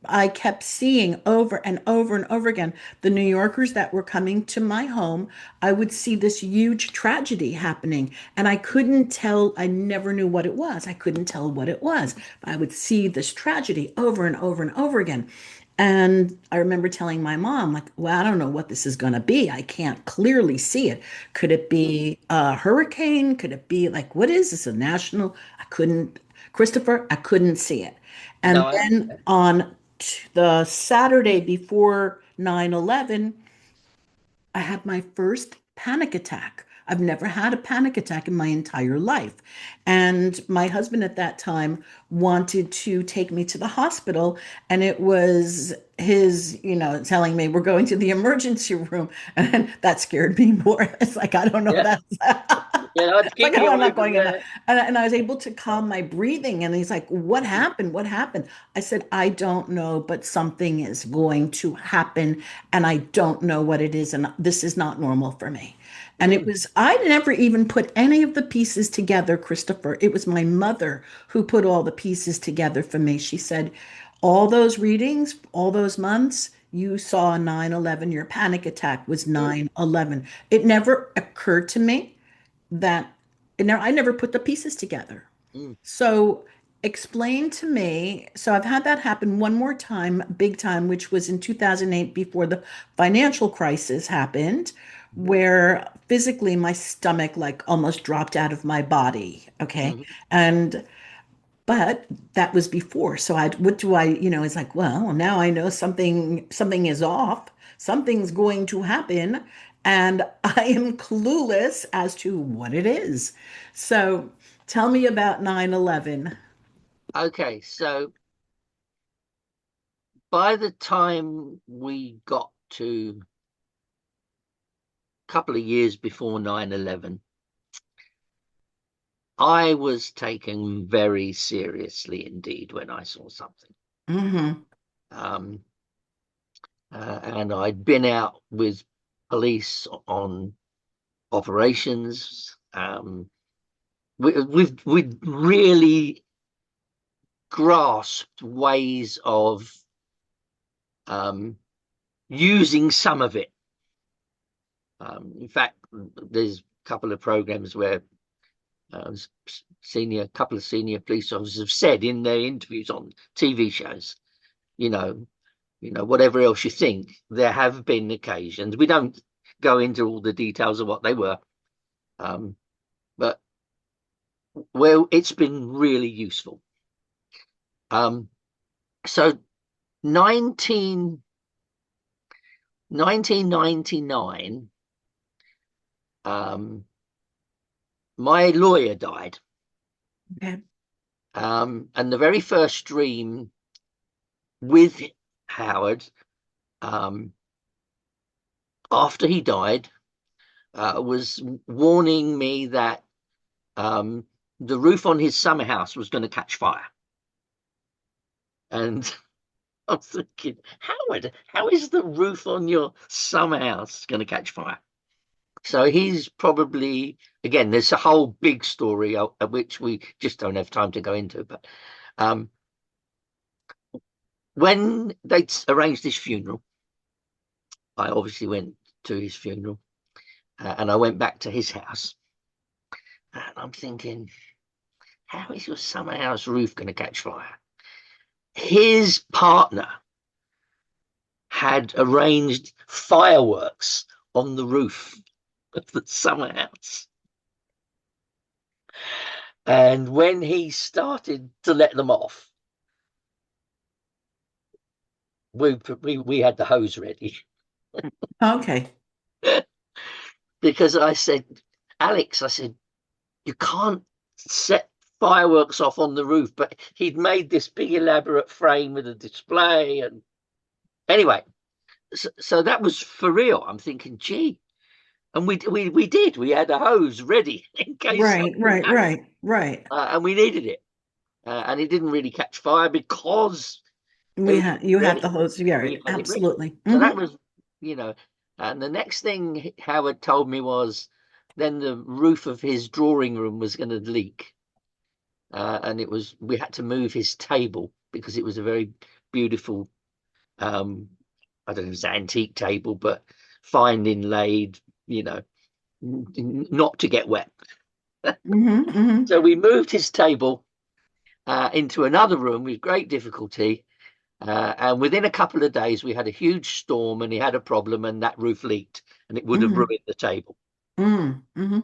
S1: I kept seeing over and over and over again the New Yorkers that were coming to my home. I would see this huge tragedy happening, and I couldn't tell. I never knew what it was. I couldn't tell what it was. I would see this tragedy over and over and over again. And I remember telling my mom, like, well, I don't know what this is going to be. I can't clearly see it. Could it be a hurricane? Could it be like, what is this, a national? I couldn't, Christopher, I couldn't see it.
S2: No,
S1: And
S2: I
S1: then
S2: understand.
S1: on the Saturday before 9/11, I had my first panic attack. I've never had a panic attack in my entire life. And my husband at that time wanted to take me to the hospital, and it was his, telling me we're going to the emergency room. And that scared me more. It's like, I don't know,
S2: Yeah.
S1: that's
S2: Yeah, I'd
S1: like,
S2: keep
S1: oh,
S2: you
S1: I'm
S2: away
S1: not
S2: from
S1: going in that.
S2: there.
S1: And I was able to calm my breathing. And he's like, what happened? What happened? I said, I don't know, but something is going to happen. And I don't know what it is. And this is not normal for me. And it
S2: Mm,
S1: was, I never even put any of the pieces together, Christopher. It was my mother who put all the pieces together for me. She said, all those readings, all those months, you saw 9/11. Your panic attack was
S2: mm,
S1: 9/11. It never occurred to me that I never put the pieces together.
S2: mm,
S1: So explain to me. So I've had that happen one more time, big time, which was in 2008 before the financial crisis happened,
S2: mhm,
S1: where physically my stomach like almost dropped out of my body. Okay.
S2: mhm.
S1: And but that was before. So what do I, it's like, well, now I know something is off. Something's going to happen, and I am clueless as to what it is. So tell me about 9/11.
S2: Okay, so by the time we got to a couple of years before 9/11, I was taken very seriously indeed when I saw something.
S1: Mm-hmm.
S2: Um, and I'd been out with police on operations. We've really grasped ways of um, using some of it. In fact, there's a couple of programs where couple of senior police officers have said in their interviews on TV shows, you know, whatever else you think, there have been occasions. We don't go into all the details of what they were, um, but well, it's been really useful. Um, so 19, 1999, my lawyer died.
S1: Okay.
S2: And the very first dream with Howard, um, after he died, was warning me that um, the roof on his summer house was going to catch fire. And I was thinking, Howard, how is the roof on your summer house going to catch fire? So he's probably, again, there's a whole big story of which we just don't have time to go into. But um, when they arranged his funeral, I obviously went to his funeral, and I went back to his house. And I'm thinking, how is your summer house roof going to catch fire? His partner had arranged fireworks on the roof of the summer house. And when he started to let them off, we had the hose ready.
S1: Okay.
S2: Because I said, Alex, I said, you can't set fireworks off on the roof. But he'd made this big elaborate frame with a display. And anyway, so that was for real. I'm thinking, gee. And we did. We had a hose ready in case
S1: Right,
S2: something
S1: right,
S2: happened.
S1: right, right.
S2: And we needed it. And it didn't really catch fire because everything
S1: You
S2: was
S1: had the
S2: ready.
S1: host. Yeah,
S2: We
S1: right.
S2: had it ready.
S1: Absolutely.
S2: So
S1: Hmm.
S2: that was, you know, and the next thing Howard told me was then the roof of his drawing room was going to leak. And we had to move his table because it was a very beautiful, um, I don't know if it's an antique table, but fine inlaid, you know, not to get wet.
S1: Hmm. Hmm.
S2: So we moved his table into another room with great difficulty. And within a couple of days, we had a huge storm and he had a problem and that roof leaked and it would have
S1: Hmm.
S2: ruined the table.
S1: Hmm. Hmm.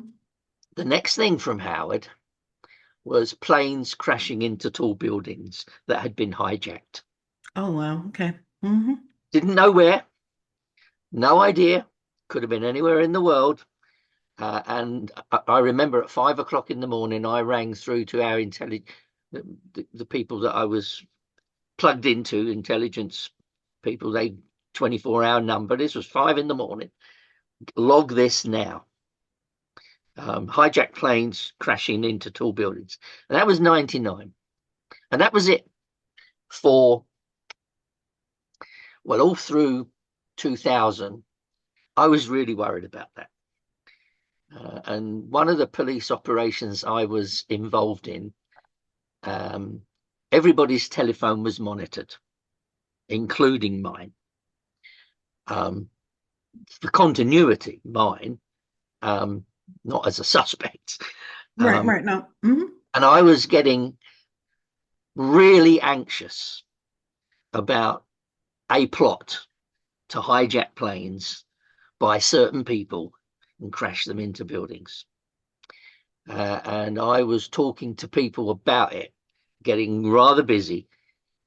S2: The next thing from Howard was planes crashing into tall buildings that had been hijacked.
S1: Oh, wow. Okay. Hmm.
S2: Didn't know where, no idea, could have been anywhere in the world. And I remember at 5 o'clock in the morning, I rang through to our the people that I was plugged into, intelligence people. They 24-hour number. This was 5 in the morning. Log this now. Hijacked planes crashing into tall buildings. And that was 99. And that was it for, well, all through 2000. I was really worried about that. And one of the police operations I was involved in, everybody's telephone was monitored, including mine. For continuity, mine, not as a suspect.
S1: Right, right. No. Mm-hmm.
S2: And I was getting really anxious about a plot to hijack planes by certain people and crash them into buildings. And I was talking to people about it, getting rather busy.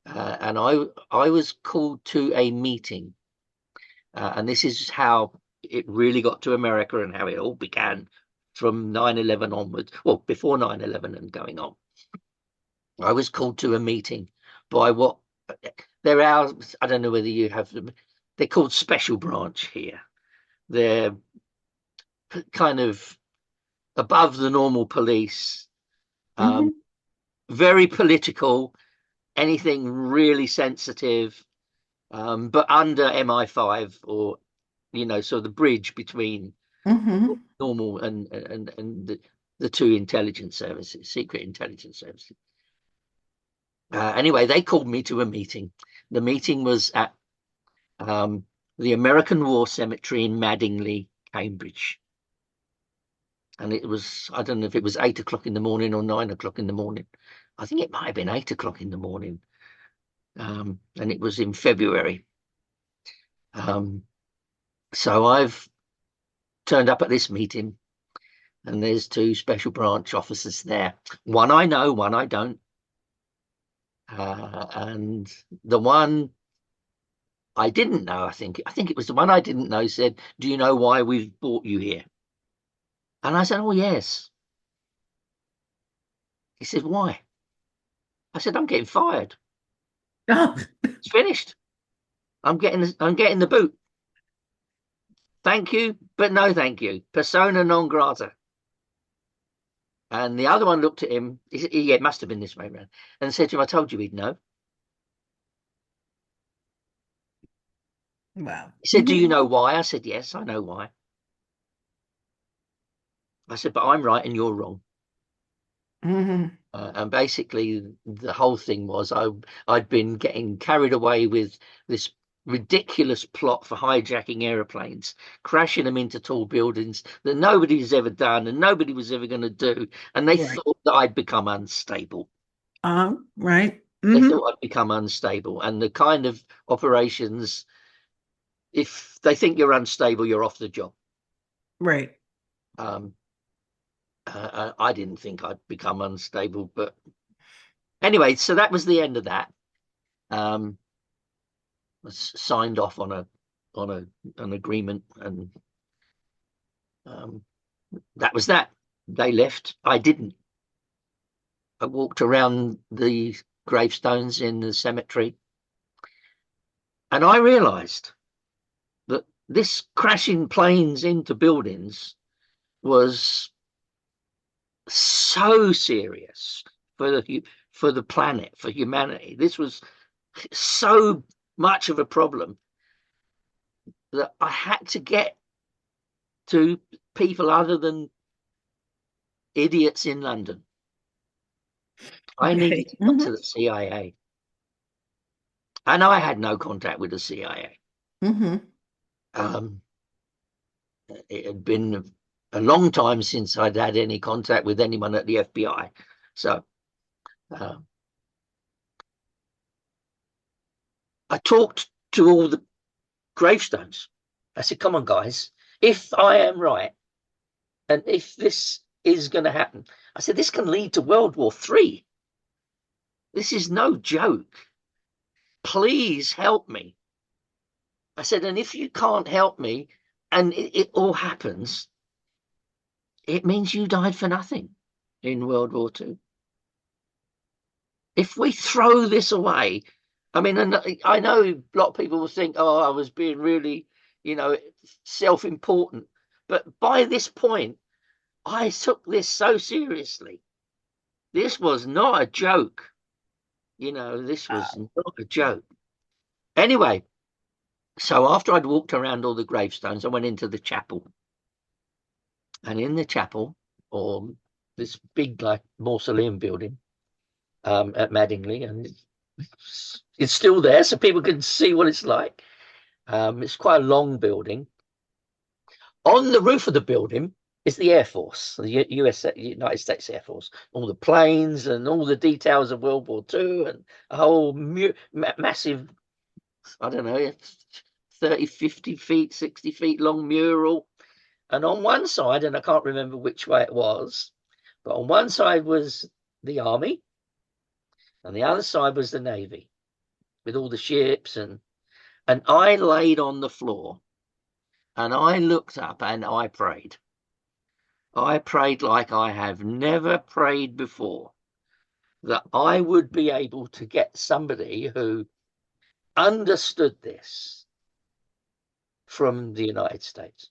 S2: And I was called to a meeting. And this is how it really got to America and how it all began from 9/11 onwards. Well, before 9/11 and going on. I was called to a meeting by what there are. I don't know whether you have them. They're called special branch here. They're kind of above the normal police,
S1: Mm-hmm.
S2: very political, anything really sensitive, but under MI5 or, so the bridge between
S1: Mm-hmm.
S2: normal and the two intelligence services, secret intelligence services. Anyway, they called me to a meeting. The meeting was at the American War Cemetery in Madingley, Cambridge. And it was, I don't know if it was 8 o'clock in the morning or 9 o'clock in the morning. I think it might have been 8 o'clock in the morning. And it was in February. So I've turned up at this meeting, and there's two special branch officers there. One I know, one I don't. And the one I didn't know, I think it was the one I didn't know, said, "Do you know why we've brought you here?" And I said, "Oh, yes." He said, "Why?" I said, "I'm getting fired.
S1: Oh,
S2: It's finished. I'm getting the boot. Thank you, but no thank you. Persona non grata." And the other one looked at him. Yeah, it must have been this way around, and said to him, "I told you he'd know."
S1: wow.
S2: He said, "Do
S1: Mm-hmm.
S2: you know why?" I said, "Yes, I know why." I said, "But I'm right and you're wrong."
S1: Mm-hmm.
S2: And basically, the whole thing was I'd been getting carried away with this ridiculous plot for hijacking aeroplanes, crashing them into tall buildings that nobody's ever done and nobody was ever going to do. And they
S1: Right.
S2: thought that I'd become unstable.
S1: Right.
S2: They
S1: Mm-hmm.
S2: thought I'd become unstable. And the kind of operations, if they think you're unstable, you're off the job.
S1: Right.
S2: Um, I didn't think I'd become unstable, but anyway, so that was the end of that. Was signed off on an agreement, and um, that was that. They left. I didn't. I walked around the gravestones in the cemetery, and I realised that this crashing planes into buildings was so serious for the planet, for humanity. This was so much of a problem that I had to get to people other than idiots in London. I needed
S1: Okay.
S2: to get to
S1: Mm-hmm.
S2: the CIA. And I had no contact with the CIA.
S1: Mm-hmm.
S2: Um, it had been a long time since I'd had any contact with anyone at the FBI. So uh, I talked to all the gravestones. I said, "Come on, guys, if I am right, and if this is going to happen," I said, "this can lead to World War III. This is no joke. Please help me." I said, "And if you can't help me and it all happens, it means you died for nothing in World War II. If we throw this away, I mean, and I know a lot of people will think, oh, I was being really, self-important. But by this point, I took this so seriously. This was not a joke. This was not a joke. Anyway, so after I'd walked around all the gravestones, I went into the chapel. And in the chapel, or this big like mausoleum building at Madingley, and it's still there, so people can see what it's like. It's quite a long building. On the roof of the building is the Air Force, the United States Air Force, all the planes and all the details of World War II, and a whole massive, I don't know, 30, 50 feet, 60 feet long mural. And on one side, and I can't remember which way it was, but on one side was the Army, and the other side was the Navy, with all the ships. And I laid on the floor, and I looked up, and I prayed. I prayed like I have never prayed before, that I would be able to get somebody who understood this from the United States.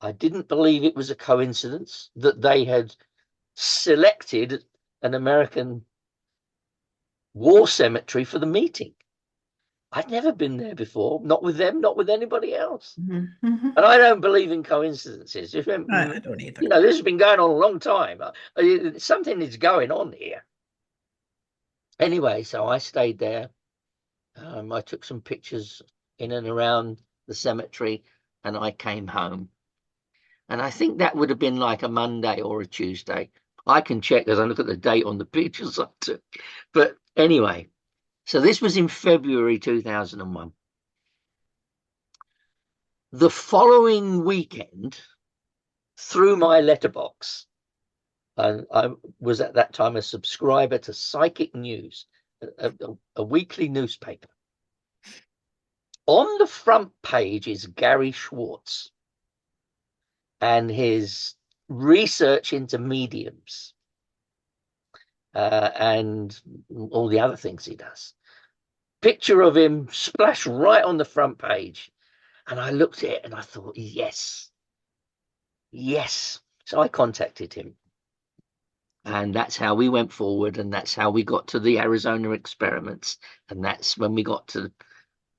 S2: I didn't believe it was a coincidence that they had selected an American war cemetery for the meeting. I'd never been there before, not with them, not with anybody else.
S1: Mm-hmm.
S2: And I don't believe in coincidences.
S1: I don't either.
S2: This has been going on a long time. Something is going on here. Anyway, so I stayed there. I took some pictures in and around the cemetery, and I came home. And I think that would have been like a Monday or a Tuesday. I can check as I look at the date on the pictures I took. But anyway, so this was in February 2001. The following weekend, through my letterbox, and I was at that time a subscriber to Psychic News, a weekly newspaper. On the front page is Gary Schwartz and his research into mediums and all the other things he does. Picture of him splashed right on the front page. And I looked at it and I thought, yes. So I contacted him. And that's how we went forward. And that's how we got to the Arizona experiments. And that's when we got to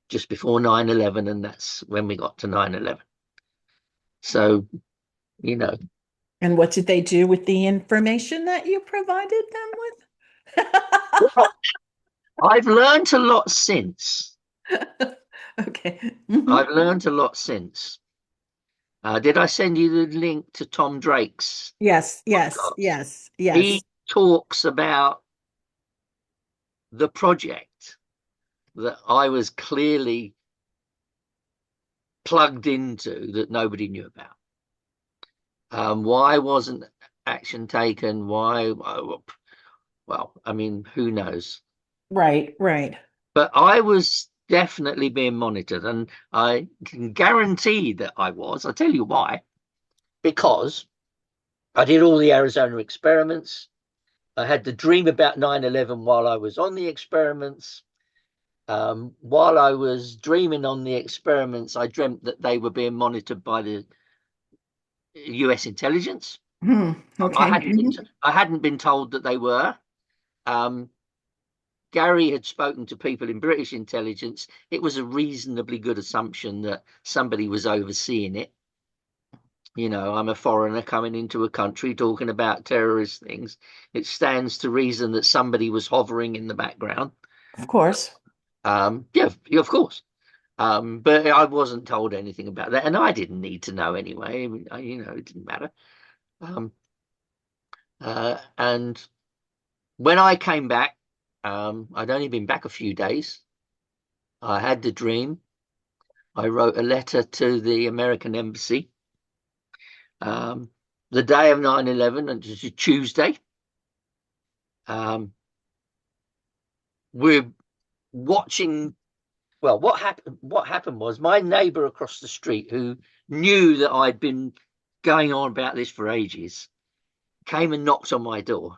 S2: just before 9/11. And that's when we got to 9/11. So,
S1: And what did they do with the information that you provided them with?
S2: well, I've learned a lot since.
S1: Okay.
S2: I've learned a lot since. Did I send you the link to Tom Drake's
S1: Yes, yes,
S2: podcast?
S1: yes,
S2: He
S1: yes.
S2: talks about the project that I was clearly plugged into that nobody knew about. Why wasn't action taken? Why? Well, I mean, who knows?
S1: Right, right.
S2: But I was definitely being monitored, and I can guarantee that I was. I'll tell you why. Because I did all the Arizona experiments. I had the dream about 9/11 while I was on the experiments. While I was dreaming on the experiments, I dreamt that they were being monitored by the US intelligence.
S1: Okay.
S2: I hadn't been told that they were. Gary had spoken to people in British intelligence. It was a reasonably good assumption that somebody was overseeing it. I'm a foreigner coming into a country talking about terrorist things. It stands to reason that somebody was hovering in the background.
S1: Of course.
S2: Yeah, of course. But I wasn't told anything about that, and I didn't need to know anyway. I mean, it didn't matter. And when I came back, I'd only been back a few days. I had the dream. I wrote a letter to the American embassy. The day of 9/11, and it's a Tuesday. We're watching. Well, what happened was my neighbor across the street, who knew that I'd been going on about this for ages, came and knocked on my door.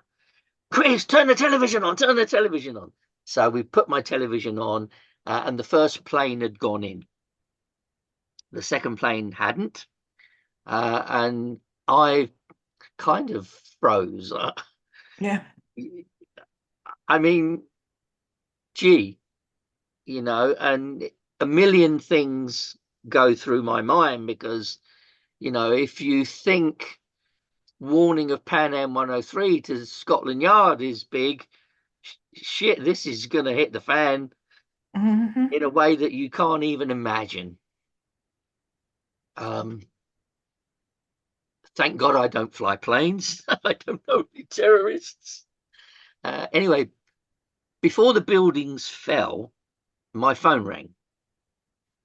S2: Chris, turn the television on, turn the television on. So we put my television on, and the first plane had gone in. The second plane hadn't. And I kind of froze.
S1: Yeah.
S2: I mean, gee, and a million things go through my mind because, if you think warning of Pan Am 103 to Scotland Yard is big, shit, this is going to hit the fan
S1: Mm-hmm.
S2: in a way that you can't even imagine. Thank God I don't fly planes. I don't know any terrorists. Anyway, before the buildings fell, my phone rang.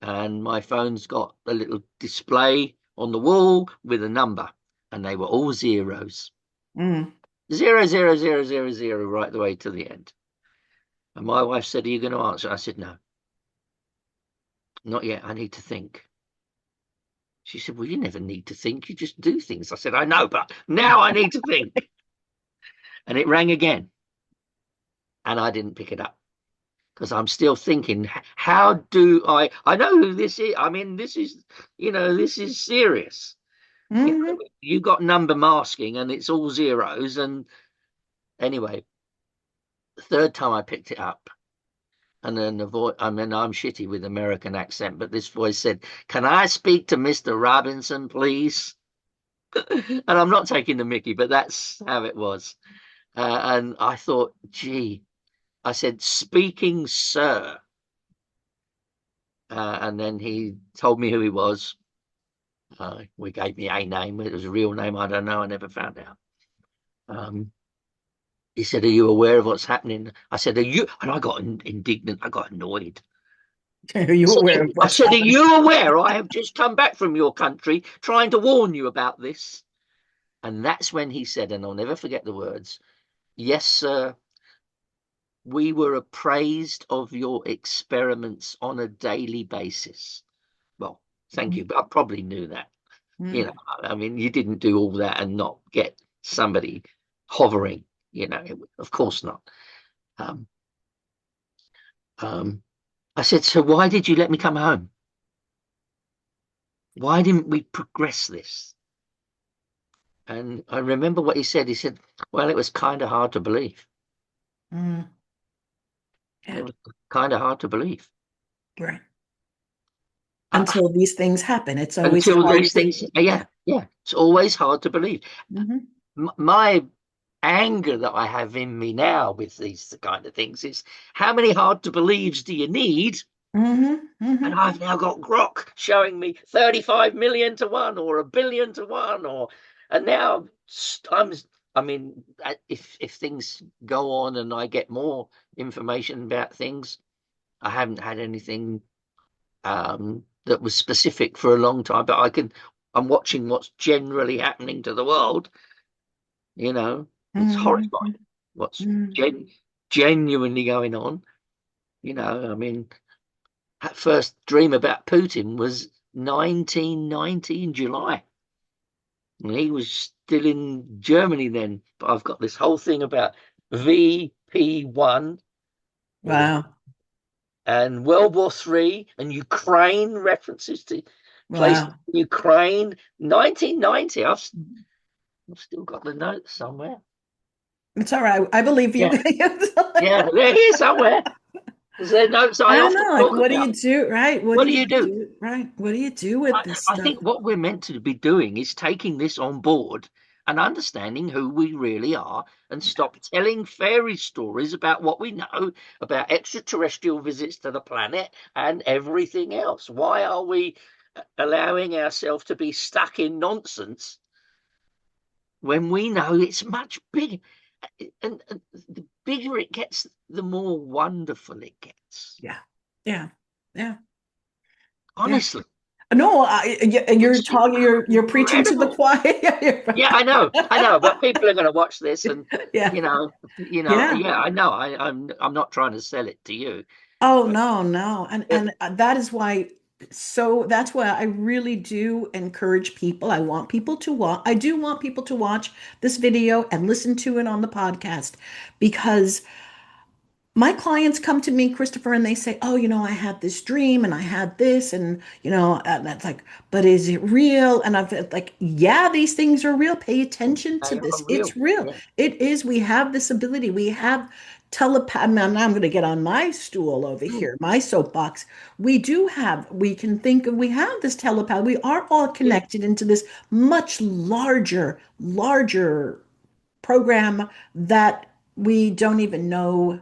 S2: And my phone's got a little display on the wall with a number. And they were all zeros.
S1: Mm.
S2: 00000 right the way to the end. And my wife said, "Are you going to answer?" I said, "No, not yet. I need to think." She said, "Well, you never need to think. You just do things." I said, "I know, but now I need to think." And it rang again. And I didn't pick it up because I'm still thinking, how do I know who this is. I mean, this is serious.
S1: Mm-hmm.
S2: You got number masking and it's all zeros. And anyway, the third time I picked it up, and then the voice, I mean, I'm shitty with American accent, but this voice said, "Can I speak to Mr. Robinson, please?" And I'm not taking the mickey, but that's how it was. And I thought, gee, I said, "Speaking, sir." And then he told me who he was. We gave me a name. It was a real name. I don't know. I never found out. He said, "Are you aware of what's happening?" I said, "Are you?" And I got indignant. I got annoyed.
S1: Are you aware of
S2: I
S1: what's
S2: said, "Are
S1: happening?
S2: you aware I have just come back from your country trying to warn you about this?" And that's when he said, and I'll never forget the words, "Yes, sir. We were appraised of your experiments on a daily basis." Well, thank you, but I probably knew that.
S1: Mm.
S2: I mean, you didn't do all that and not get somebody hovering, of course not. Um, um, I said, "So why did you let me come home? Why didn't we progress this?" And I remember what he said. He said, "Well, it was kind of hard to believe.
S1: Mm.
S2: It
S1: Yeah.
S2: was kind of hard to believe."
S1: Right.
S2: Uh,
S1: Until these things happen, it's always
S2: until
S1: hard
S2: these
S1: to.
S2: things,
S1: Yeah.
S2: yeah, it's always hard to believe.
S1: Mm-hmm.
S2: My anger that I have in me now with these kind of things is, how many hard to believes do you need?
S1: Mm-hmm.
S2: And
S1: Mm-hmm.
S2: I've now got Grok showing me 35 million to one or a billion to one, and now I mean, if things go on and I get more information about things, I haven't had anything that was specific for a long time, but I'm watching what's generally happening to the world. It's
S1: Mm-hmm.
S2: horrifying what's
S1: Mm-hmm.
S2: genuinely going on. I mean, that first dream about Putin was 1990 in July. And he was still in Germany then. But I've got this whole thing about VP1 with a,
S1: Wow.
S2: and World War III and Ukraine, references to places
S1: Wow.
S2: in Ukraine. 1990. I've still got the notes somewhere.
S1: It's all right. I believe you.
S2: Yeah, yeah, they're here somewhere. Because they're notes I
S1: I
S2: often
S1: know. Like,
S2: talk
S1: what do
S2: about.
S1: you do? Right. What
S2: What
S1: do
S2: do
S1: you
S2: you do?
S1: do? Right. What do you do with this
S2: I
S1: stuff?
S2: think what we're meant to be doing is taking this on board and understanding who we really are, and stop telling fairy stories about what we know about extraterrestrial visits to the planet and everything else. Why are we allowing ourselves to be stuck in nonsense when we know it's much bigger? And the bigger it gets, the more wonderful it gets.
S1: Yeah. Yeah. Yeah. Yeah.
S2: Honestly,
S1: No, you're
S2: it's
S1: talking, you're preaching to the
S2: incredible.
S1: choir.
S2: Yeah, I know, but people are going to watch this, and
S1: Yeah. Yeah.
S2: yeah, I know. I'm not trying to sell it to you,
S1: Oh
S2: but
S1: no, no. And
S2: it,
S1: that is why So that's why I really do encourage people. I want people to watch. I do want people to watch this video and listen to it on the podcast because my clients come to me, Christopher, and they say, "Oh, I had this dream and I had this, and that's like, but is it real?" And I've like, "Yeah, these things are real. Pay attention to
S2: They
S1: this.
S2: are
S1: It's
S2: real.
S1: real.
S2: Yeah.
S1: It is. We have this ability. We have telepath. Now I'm going to get on my stool over
S2: Mm,
S1: here, my soapbox. We do have. We can think of. We have this telepath. We are all
S2: yeah.
S1: connected into this much larger program that we don't even know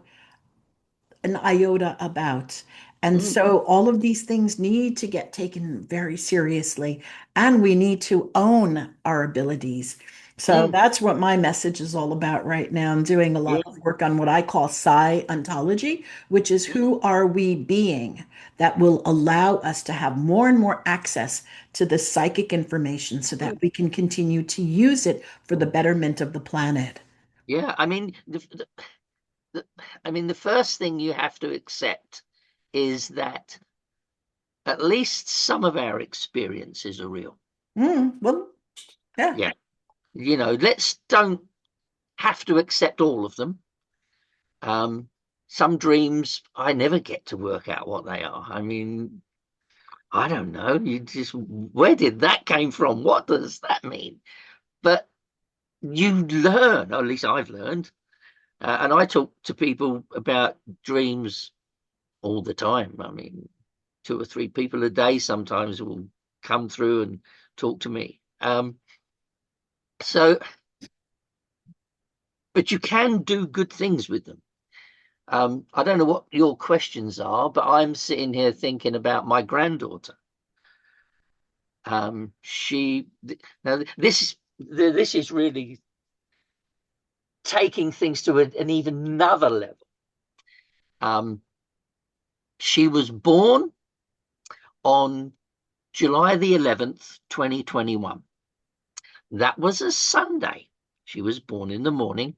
S1: an iota about. And
S2: Mm,
S1: so all of these things need to get taken very seriously, and we need to own our abilities. So
S2: mm,
S1: that's what my message is all about right now. I'm doing a lot
S2: yeah.
S1: of work on what I call Psi-Ontology, which is
S2: Mm,
S1: who are we being that will allow us to have more and more access to the psychic information so that
S2: mm.
S1: we can continue to use it for the betterment of the planet.
S2: Yeah. I mean, the, the first thing you have to accept is that at least some of our experiences are real.
S1: Well, yeah.
S2: Yeah. Let's don't have to accept all of them. Um, some dreams I never get to work out what they are. I don't know. Where did that came from? What does that mean? But you learn, or at least I've learned. And I talk to people about dreams all the time. Two or three people a day sometimes will come through and talk to me. So, but you can do good things with them. I don't know what your questions are, but I'm sitting here thinking about my granddaughter. She now this is really taking things to an even another level. Um, she was born on July the 11th, 2021. That was a Sunday. She was born in the morning.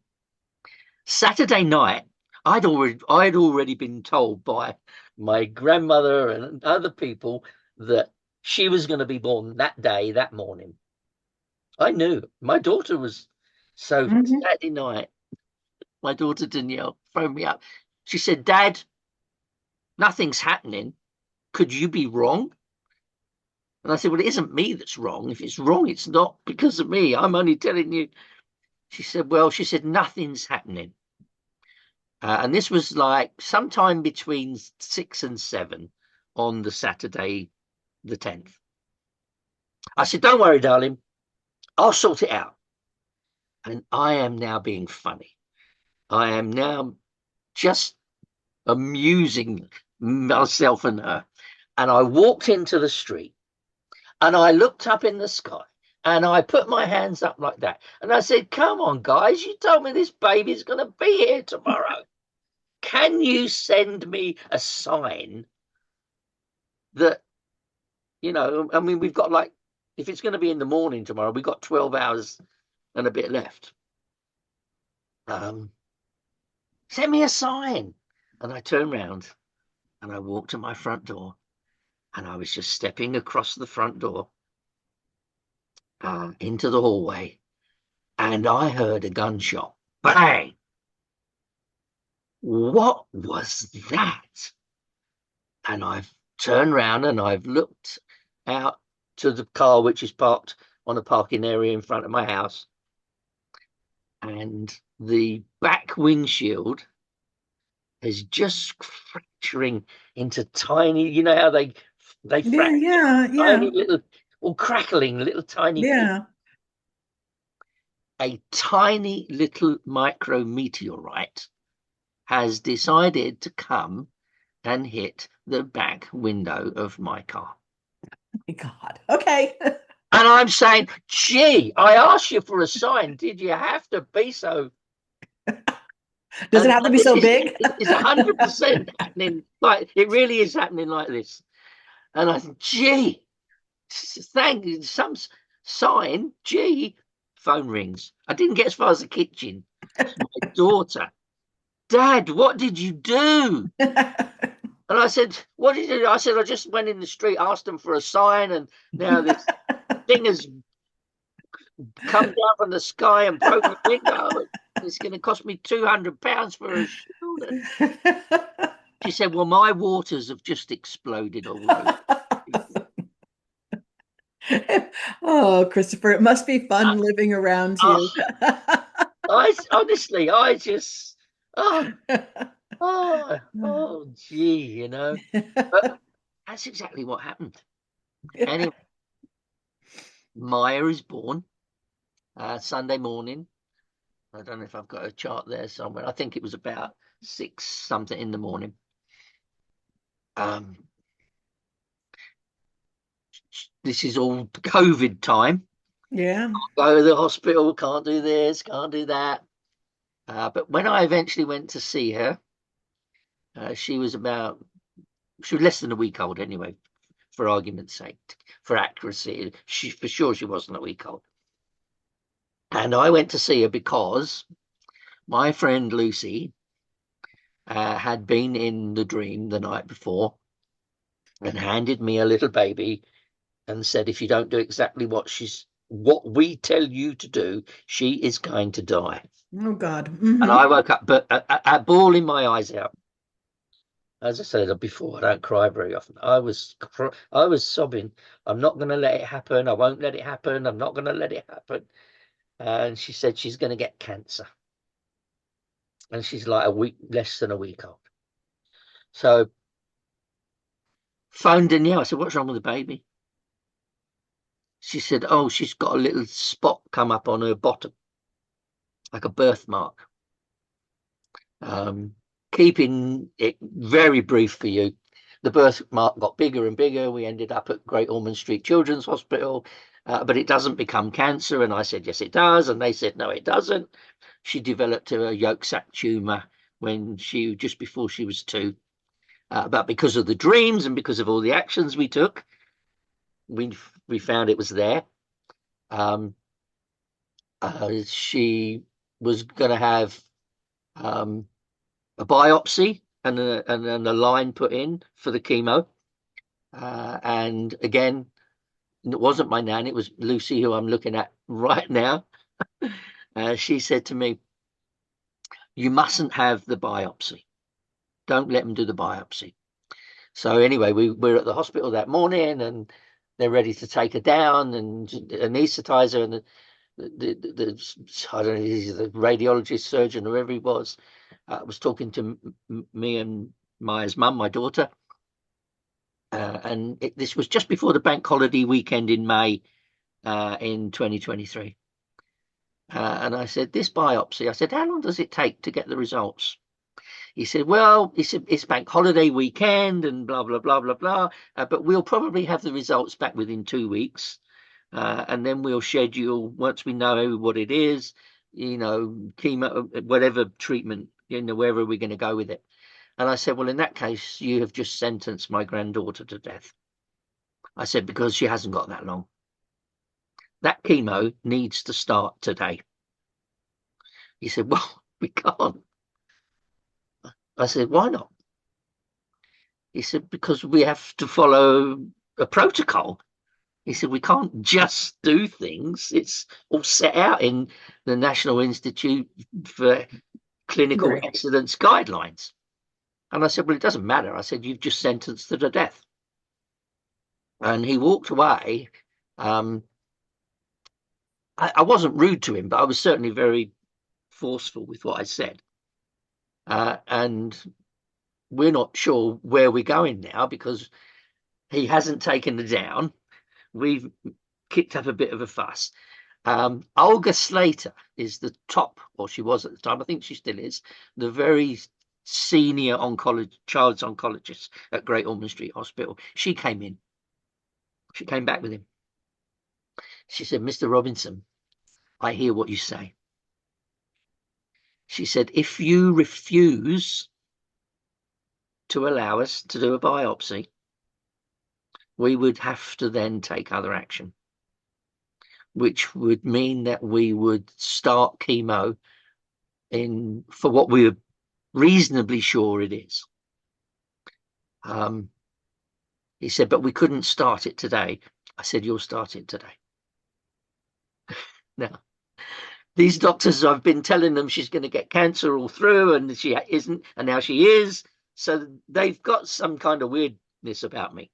S2: Saturday night, I'd already been told by my grandmother and other people that she was going to be born that day, that morning. I knew my daughter was. So
S1: Mhm.
S2: Saturday night, my daughter Danielle phoned me up. She said, "Dad, nothing's happening. Could you be wrong?" And I said, "Well, it isn't me that's wrong. If it's wrong, it's not because of me. I'm only telling you." She said, "Nothing's happening." And this was like sometime between 6 and 7 on the Saturday, the 10th. I said, "Don't worry, darling. I'll sort it out." And I am now being funny. I am now just amusing myself and her. And I walked into the street and I looked up in the sky and I put my hands up like that. And I said, "Come on, guys. You told me this baby's going to be here tomorrow. Can you send me a sign that, we've got like, if it's going to be in the morning tomorrow, we've got 12 hours and a bit left. Um, Send me a sign." And I turned round and I walked to my front door and I was just stepping across the front door into the hallway and I heard a gunshot. Bang! What was that? And I've turned round and I've looked out to the car, which is parked on a parking area in front of my house. And the back windshield is just fracturing into tiny, how they
S1: Yeah,
S2: fracture
S1: yeah,
S2: tiny
S1: yeah,
S2: little, or crackling little tiny pieces.
S1: yeah.
S2: A tiny little micrometeorite has decided to come and hit the back window of my car.
S1: My God. Okay.
S2: And I'm saying, "Gee, I asked you for a sign. Did you have to be so?"
S1: Does it
S2: And
S1: have to be
S2: this
S1: so
S2: is
S1: big?
S2: it's 100% happening. Like it really is happening like this. And I think, "Gee, thank you. Some sign. Gee." Phone rings. I didn't get as far as the kitchen. It's my daughter. "Dad, what did you do?" And I said, what did you do? I said, I just went in the street, asked them for a sign, and now this thing has come down from the sky and broken the window. It's going to cost me £200 for a shield. And she said, well, my waters have just exploded all over.
S1: Oh, Christopher, it must be fun living around you.
S2: Oh, I honestly, I just, oh, gee, But that's exactly what happened. Anyway, Maya is born Sunday morning. I don't know if I've got a chart there somewhere. I think it was about 6 something in the morning. This is all COVID time.
S1: Yeah.
S2: Go to the hospital, can't do this, can't do that. But when I eventually went to see her, she was less than a week old anyway, for argument's sake, for accuracy. For sure she wasn't a week old. And I went to see her because my friend Lucy had been in the dream the night before and handed me a little baby and said, if you don't do exactly what we tell you to do, she is going to die.
S1: Oh, God.
S2: And I woke up, but bawling my eyes out. As I said before, I don't cry very often. I was sobbing. I'm not going to let it happen. I won't let it happen. I'm not going to let it happen. And she said she's going to get cancer. And she's like less than a week old. So phoned Danielle. I said, what's wrong with the baby? She said, oh, she's got a little spot come up on her bottom, like a birthmark. Keeping it very brief for you, the birthmark got bigger and bigger. We ended up at Great Ormond Street Children's Hospital, but it doesn't become cancer. And I said, yes, it does. And they said, no, it doesn't. She developed a yolk sac tumor just before she was 2. But because of the dreams and because of all the actions we took, we found it was there. She was going to have a biopsy and a line put in for the chemo. And again, it wasn't my nan, it was Lucy, who I'm looking at right now. She said to me, you mustn't have the biopsy. Don't let them do the biopsy. So anyway, we're at the hospital that morning and they're ready to take her down and anesthetize her. And I don't know, the radiologist, surgeon, whoever he was talking to me and Maya's mum, my daughter. And this was just before the bank holiday weekend in May in 2023. And I said, this biopsy, I said, how long does it take to get the results? He said, well, it's bank holiday weekend and blah, blah, blah, blah, blah. But we'll probably have the results back within 2 weeks. And then we'll schedule, once we know what it is, chemo, whatever treatment, wherever we're going to go with it. And I said, well, in that case, you have just sentenced my granddaughter to death. I said, because she hasn't got that long. That chemo needs to start today. He said, well, we can't. I said, why not? He said, because we have to follow a protocol. He said, we can't just do things. It's all set out in the National Institute for Clinical Excellence guidelines. And I said, well, it doesn't matter. I said, you've just sentenced her to death. And he walked away. I wasn't rude to him, but I was certainly very forceful with what I said. And we're not sure where we're going now because he hasn't taken her down. We've kicked up a bit of a fuss. Olga Slater is the top, or she was at the time, I think she still is, the very senior child's oncologist at Great Ormond Street Hospital. She came in. She came back with him. She said, Mr. Robinson, I hear what you say. She said, if you refuse to allow us to do a biopsy, we would have to then take other action, which would mean that we would start chemo for what we're reasonably sure it is. Um, he said, but we couldn't start it today. I said, you'll start it today. Now, these doctors, I've been telling them she's going to get cancer all through, and she isn't, and now she is. So they've got some kind of weirdness about me.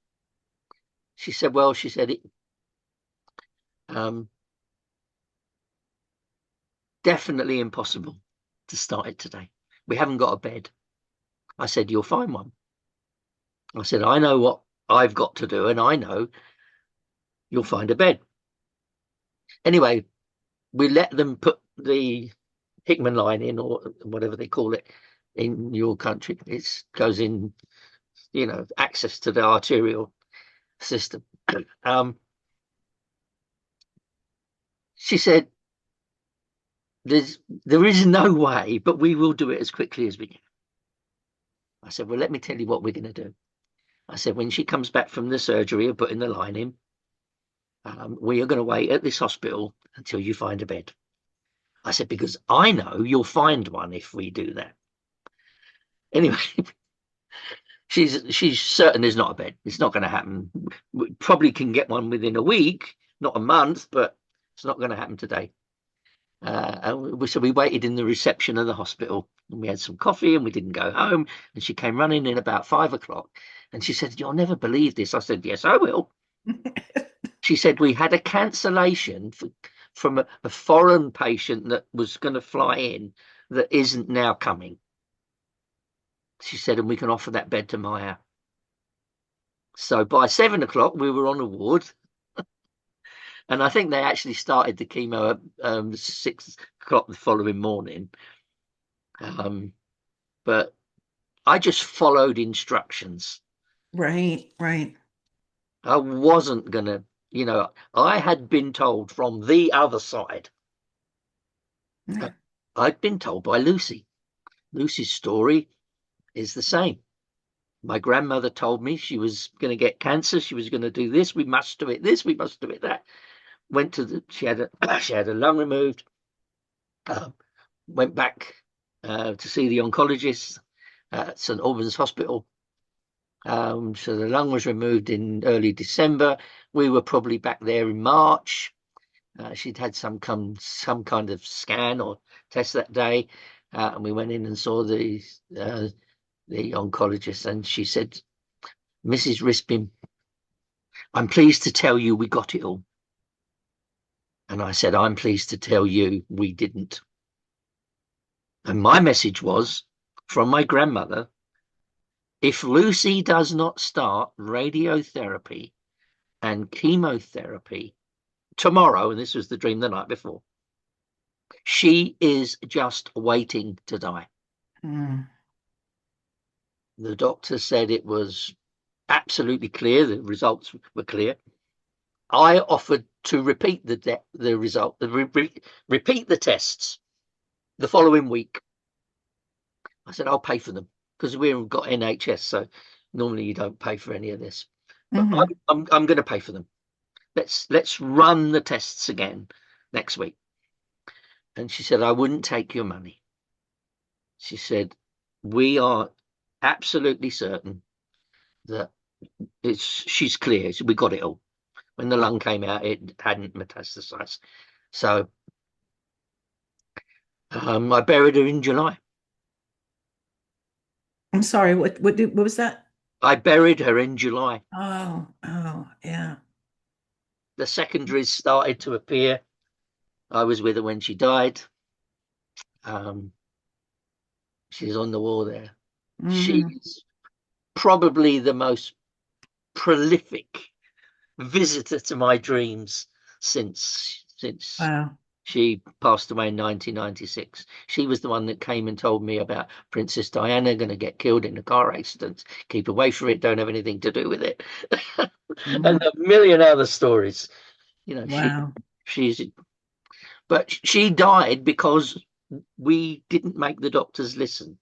S2: She said, well, she said, it definitely impossible to start it today. We haven't got a bed. I said, you'll find one. I said, I know what I've got to do, and I know you'll find a bed. Anyway, we let them put the Hickman line in, or whatever they call it in your country. It goes in, access to the arterial system. She said, there is no way, but we will do it as quickly as we can. I said, well, let me tell you what we're going to do. I said, when she comes back from the surgery of putting the line in, we are going to wait at this hospital until you find a bed. I said, because I know you'll find one if we do that. Anyway, she's certain there's not a bed. It's not going to happen. We probably can get one within a week, not a month, but it's not going to happen today. So we waited in the reception of the hospital, and we had some coffee, and we didn't go home. And she came running in about 5 o'clock, and she said, you'll never believe this. I said, yes, I will. She said, we had a cancellation from a foreign patient that was going to fly in that isn't now coming. She said, and we can offer that bed to Maya. So by 7 o'clock, we were on a ward. And I think they actually started the chemo at 6 o'clock the following morning. But I just followed instructions.
S1: Right, right.
S2: I wasn't going to, I had been told from the other side. I'd been told by Lucy. Lucy's story is the same. My grandmother told me she was going to get cancer. She was going to do this. We must do it this. We must do it that. She had a lung removed. Went back to see the oncologist at St Albans Hospital. So the lung was removed in early December. We were probably back there in March. She'd had some kind of scan or test that day, and we went in and saw the oncologist, and she said, Mrs. Rispin, I'm pleased to tell you we got it all. And I said, I'm pleased to tell you we didn't. And my message was from my grandmother, if Lucy does not start radiotherapy and chemotherapy tomorrow, and this was the dream the night before, she is just waiting to die.
S1: Mm.
S2: The doctor said it was absolutely clear. The results were clear. I offered to repeat the result, repeat the tests the following week. I said, I'll pay for them because we've got NHS, so normally you don't pay for any of this. But I'm going to pay for them. Let's run the tests again next week. And she said, I wouldn't take your money. She said, we are absolutely certain that she's clear. We got it all. When the lung came out, it hadn't metastasized. So I buried her in July.
S1: I'm sorry, what was that?
S2: I buried her in July.
S1: Oh, yeah.
S2: The secondaries started to appear. I was with her when she died. She's on the wall there. She's probably the most prolific visitor to my dreams since
S1: Wow.
S2: she passed away in 1996. She was the one that came and told me about Princess Diana going to get killed in a car accident. Keep away from it. Don't have anything to do with it. And a million other stories.
S1: Wow.
S2: But she died because we didn't make the doctors listen.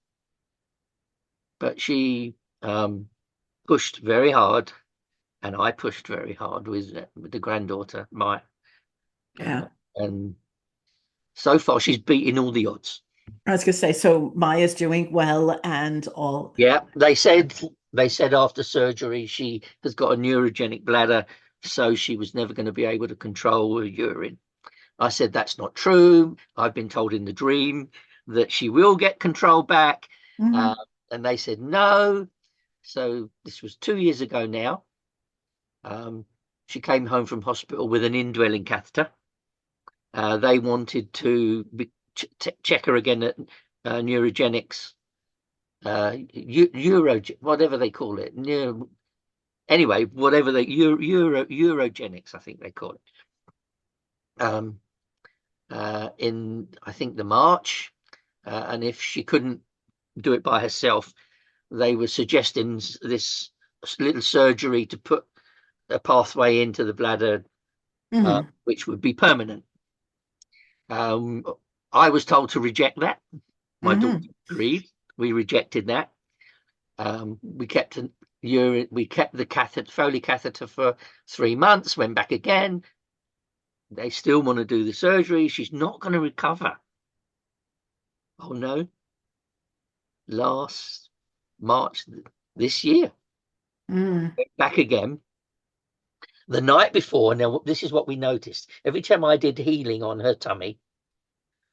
S2: But she pushed very hard, and I pushed very hard with the granddaughter, Maya.
S1: Yeah.
S2: And so far, she's beating all the odds.
S1: I was going to say, so Maya's doing well and all.
S2: Yeah, they said after surgery she has got a neurogenic bladder, so she was never going to be able to control her urine. I said that's not true. I've been told in the dream that she will get control back, uh,
S1: Hmm.
S2: and they said no. So this was 2 years ago now. Um, she came home from hospital with an indwelling catheter. They wanted to check her again at neurogenics, euro, whatever they call it. Anyway, whatever they eurogenics, I think they call it. Um, in I think the March, and if she couldn't do it by herself, they were suggesting this little surgery to put a pathway into the bladder,
S1: Hmm.
S2: which would be permanent. Um, I was told to reject that. My daughter
S1: Hmm.
S2: agreed. We rejected that. We kept we kept the catheter, Foley catheter, for 3 months. Went back again. They still want to do the surgery. She's not going to recover. Oh no! Last March this year,
S1: Hmm.
S2: went back again. The night before. Now this is what we noticed. Every time I did healing on her tummy,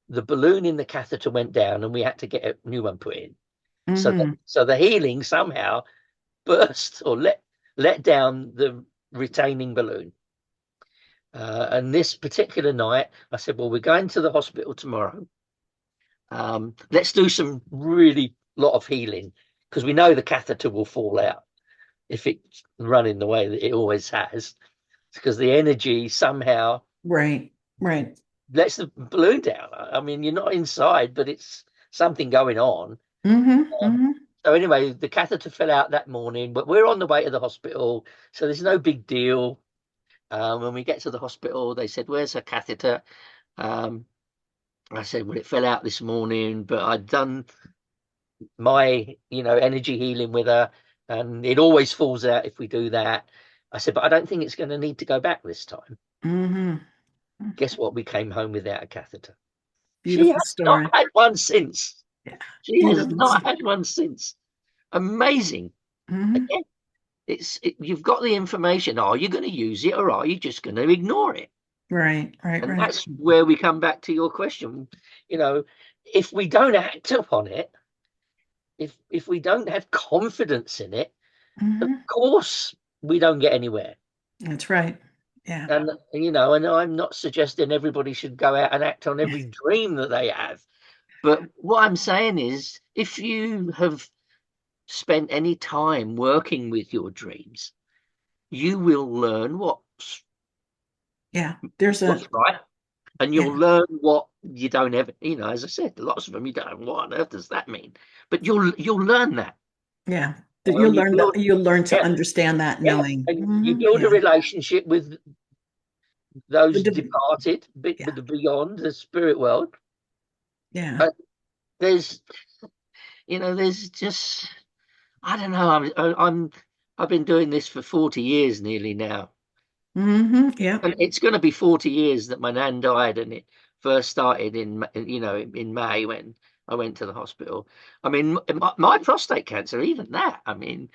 S2: the balloon in the catheter went down, and we had to get a new one put in.
S1: Hmm.
S2: So the healing somehow burst or let down the retaining balloon. And this particular night, I said, "Well, we're going to the hospital tomorrow. Let's do some really lot of healing because we know the catheter will fall out if it's running the way that it always has, because the energy somehow
S1: Right. Right.
S2: lets the balloon down. I mean, you're not inside, but it's something going on."
S1: Hmm.
S2: Um,
S1: Hmm.
S2: so anyway, the catheter fell out that morning, but we're on the way to the hospital, so there's no big deal. When we get to the hospital, they said, "Where's her catheter?" Um, I said, "Well, it fell out this morning, but I'd done my, energy healing with her, and it always falls out if we do that." I said, "But I don't think it's going to need to go back this time."
S1: Hmm.
S2: Guess what? We came home without a catheter. She
S1: Beautiful
S2: has not
S1: story.
S2: had one since.
S1: Yeah.
S2: She has
S1: Beautiful
S2: not
S1: story.
S2: had one since. Amazing.
S1: Hmm.
S2: Again, you've got the information. Are you going to use it, or are you just going to ignore it?
S1: Right. Right.
S2: And
S1: Right.
S2: that's where we come back to your question. You know, if we don't act upon it, if we don't have confidence in it, of
S1: Hmm.
S2: course we don't get anywhere.
S1: That's right. Yeah.
S2: And I'm not suggesting everybody should go out and act on every dream that they have. But what I'm saying is, if you have spent any time working with your dreams, you will learn
S1: Yeah. There's
S2: what's
S1: a,
S2: right, and you'll
S1: yeah.
S2: learn what you don't ever. As I said, lots of them you don't. What on earth does that mean? But you'll learn that,
S1: Yeah. That
S2: and you build.
S1: you'll learn to
S2: Yeah,
S1: understand that
S2: yeah,
S1: knowing.
S2: and you
S1: Hmm.
S2: build a
S1: Yeah.
S2: relationship with
S1: The,
S2: those
S1: div-
S2: departed,
S1: yeah.
S2: with the beyond the spirit world.
S1: Yeah.
S2: Uh, there's, there's just, I don't know. I've been doing this for 40 years nearly now,
S1: Hmm. Yeah.
S2: and it's going to be 40 years that my nan died, and it first started in May when I went to the hospital. I mean, my prostate cancer, even that. I mean,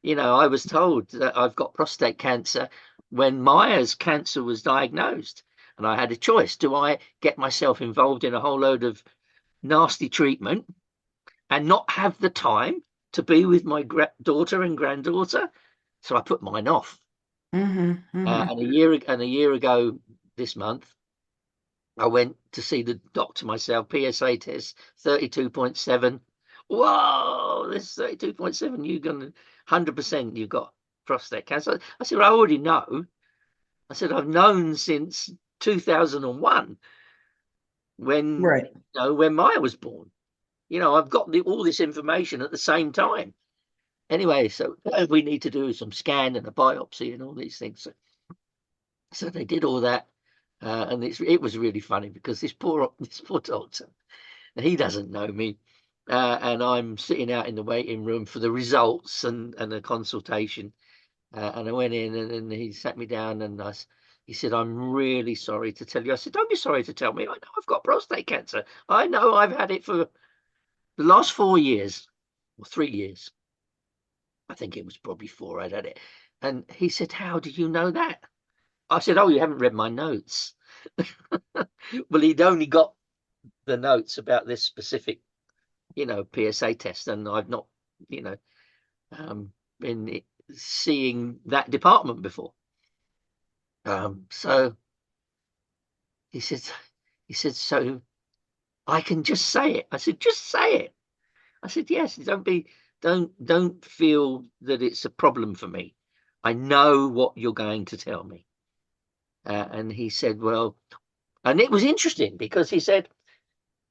S2: I was told that I've got prostate cancer when Maya's cancer was diagnosed. And I had a choice. Do I get myself involved in a whole load of nasty treatment and not have the time to be with my daughter and granddaughter? So I put mine off.
S1: Hmm. Hmm.
S2: And a year ago this month, I went to see the doctor myself. PSA test 32.7. Whoa, this 32.7. You're gonna 100%. You've got prostate cancer. I said, "I already know." I said, "I've known since 2001 when
S1: Right.
S2: when Maya was born. I've got all this information at the same time." Anyway, so we need to do some scan and a biopsy and all these things. So they did all that, and it was really funny because this poor doctor, he doesn't know me, and I'm sitting out in the waiting room for the results and a consultation. And I went in, and he sat me down, and He said, I'm really sorry to tell you. I said, don't be sorry to tell me. I know I've got prostate cancer. I know I've had it for the last 4 years or 3 years. I think it was probably 4 I'd had it. And he said, how do you know that? I said, oh, you haven't read my notes. Well, he'd only got the notes about this specific, PSA test, and I've not, been seeing that department before. So he said, so I can just say it. I said, just say it. I said, yes. Don't feel that it's a problem for me. I know what you're going to tell me. And he said, well, and it was interesting because he said,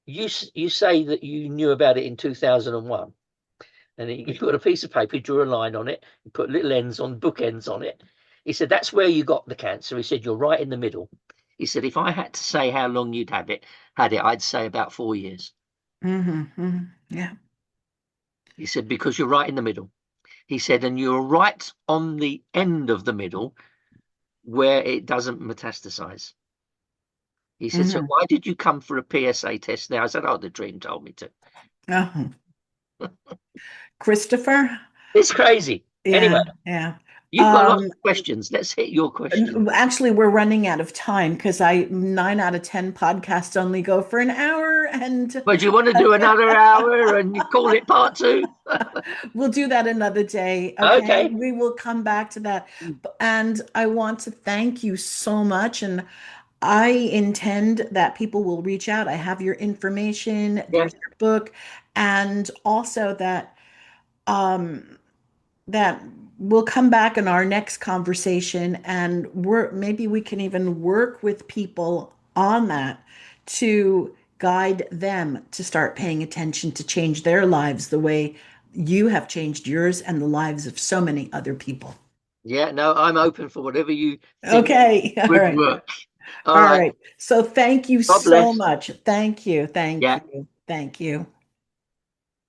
S2: you say that you knew about it in 2001. And he put a piece of paper, he drew a line on it, he put little ends on, bookends on it. He said, that's where you got the cancer. He said, you're right in the middle. He said, if I had to say how long you'd had it, I'd say about 4 years.
S1: Yeah.
S2: He said, because you're right in the middle. He said, and you're right on the end of the middle where it doesn't metastasize. He said, so why did you come for a PSA test now? I said, oh, the dream told me to.
S1: Oh. Christopher?
S2: It's crazy. Anyway,
S1: Yeah, yeah.
S2: you've got lots
S1: Um,
S2: of questions. Let's hit your question.
S1: Actually, we're running out of time because I 9 out of 10 podcasts only go for an hour, and
S2: But you want to do another hour and you call it part two?
S1: we'll do that another day. Okay,
S2: Okay.
S1: we will come back to that. And I want to thank you so much. And I intend that people will reach out. I have your information,
S2: Yeah.
S1: there's your book, and also um, that we'll come back in our next conversation and maybe we can even work with people on that to guide them to start paying attention to change their lives the way you have changed yours and the lives of so many other people.
S2: Yeah. No, I'm open for whatever you think
S1: Okay. All
S2: would
S1: right.
S2: work. All
S1: All
S2: right.
S1: right. So thank you
S2: God
S1: so
S2: bless.
S1: much. Thank you. Thank
S2: Yeah.
S1: you. Thank you.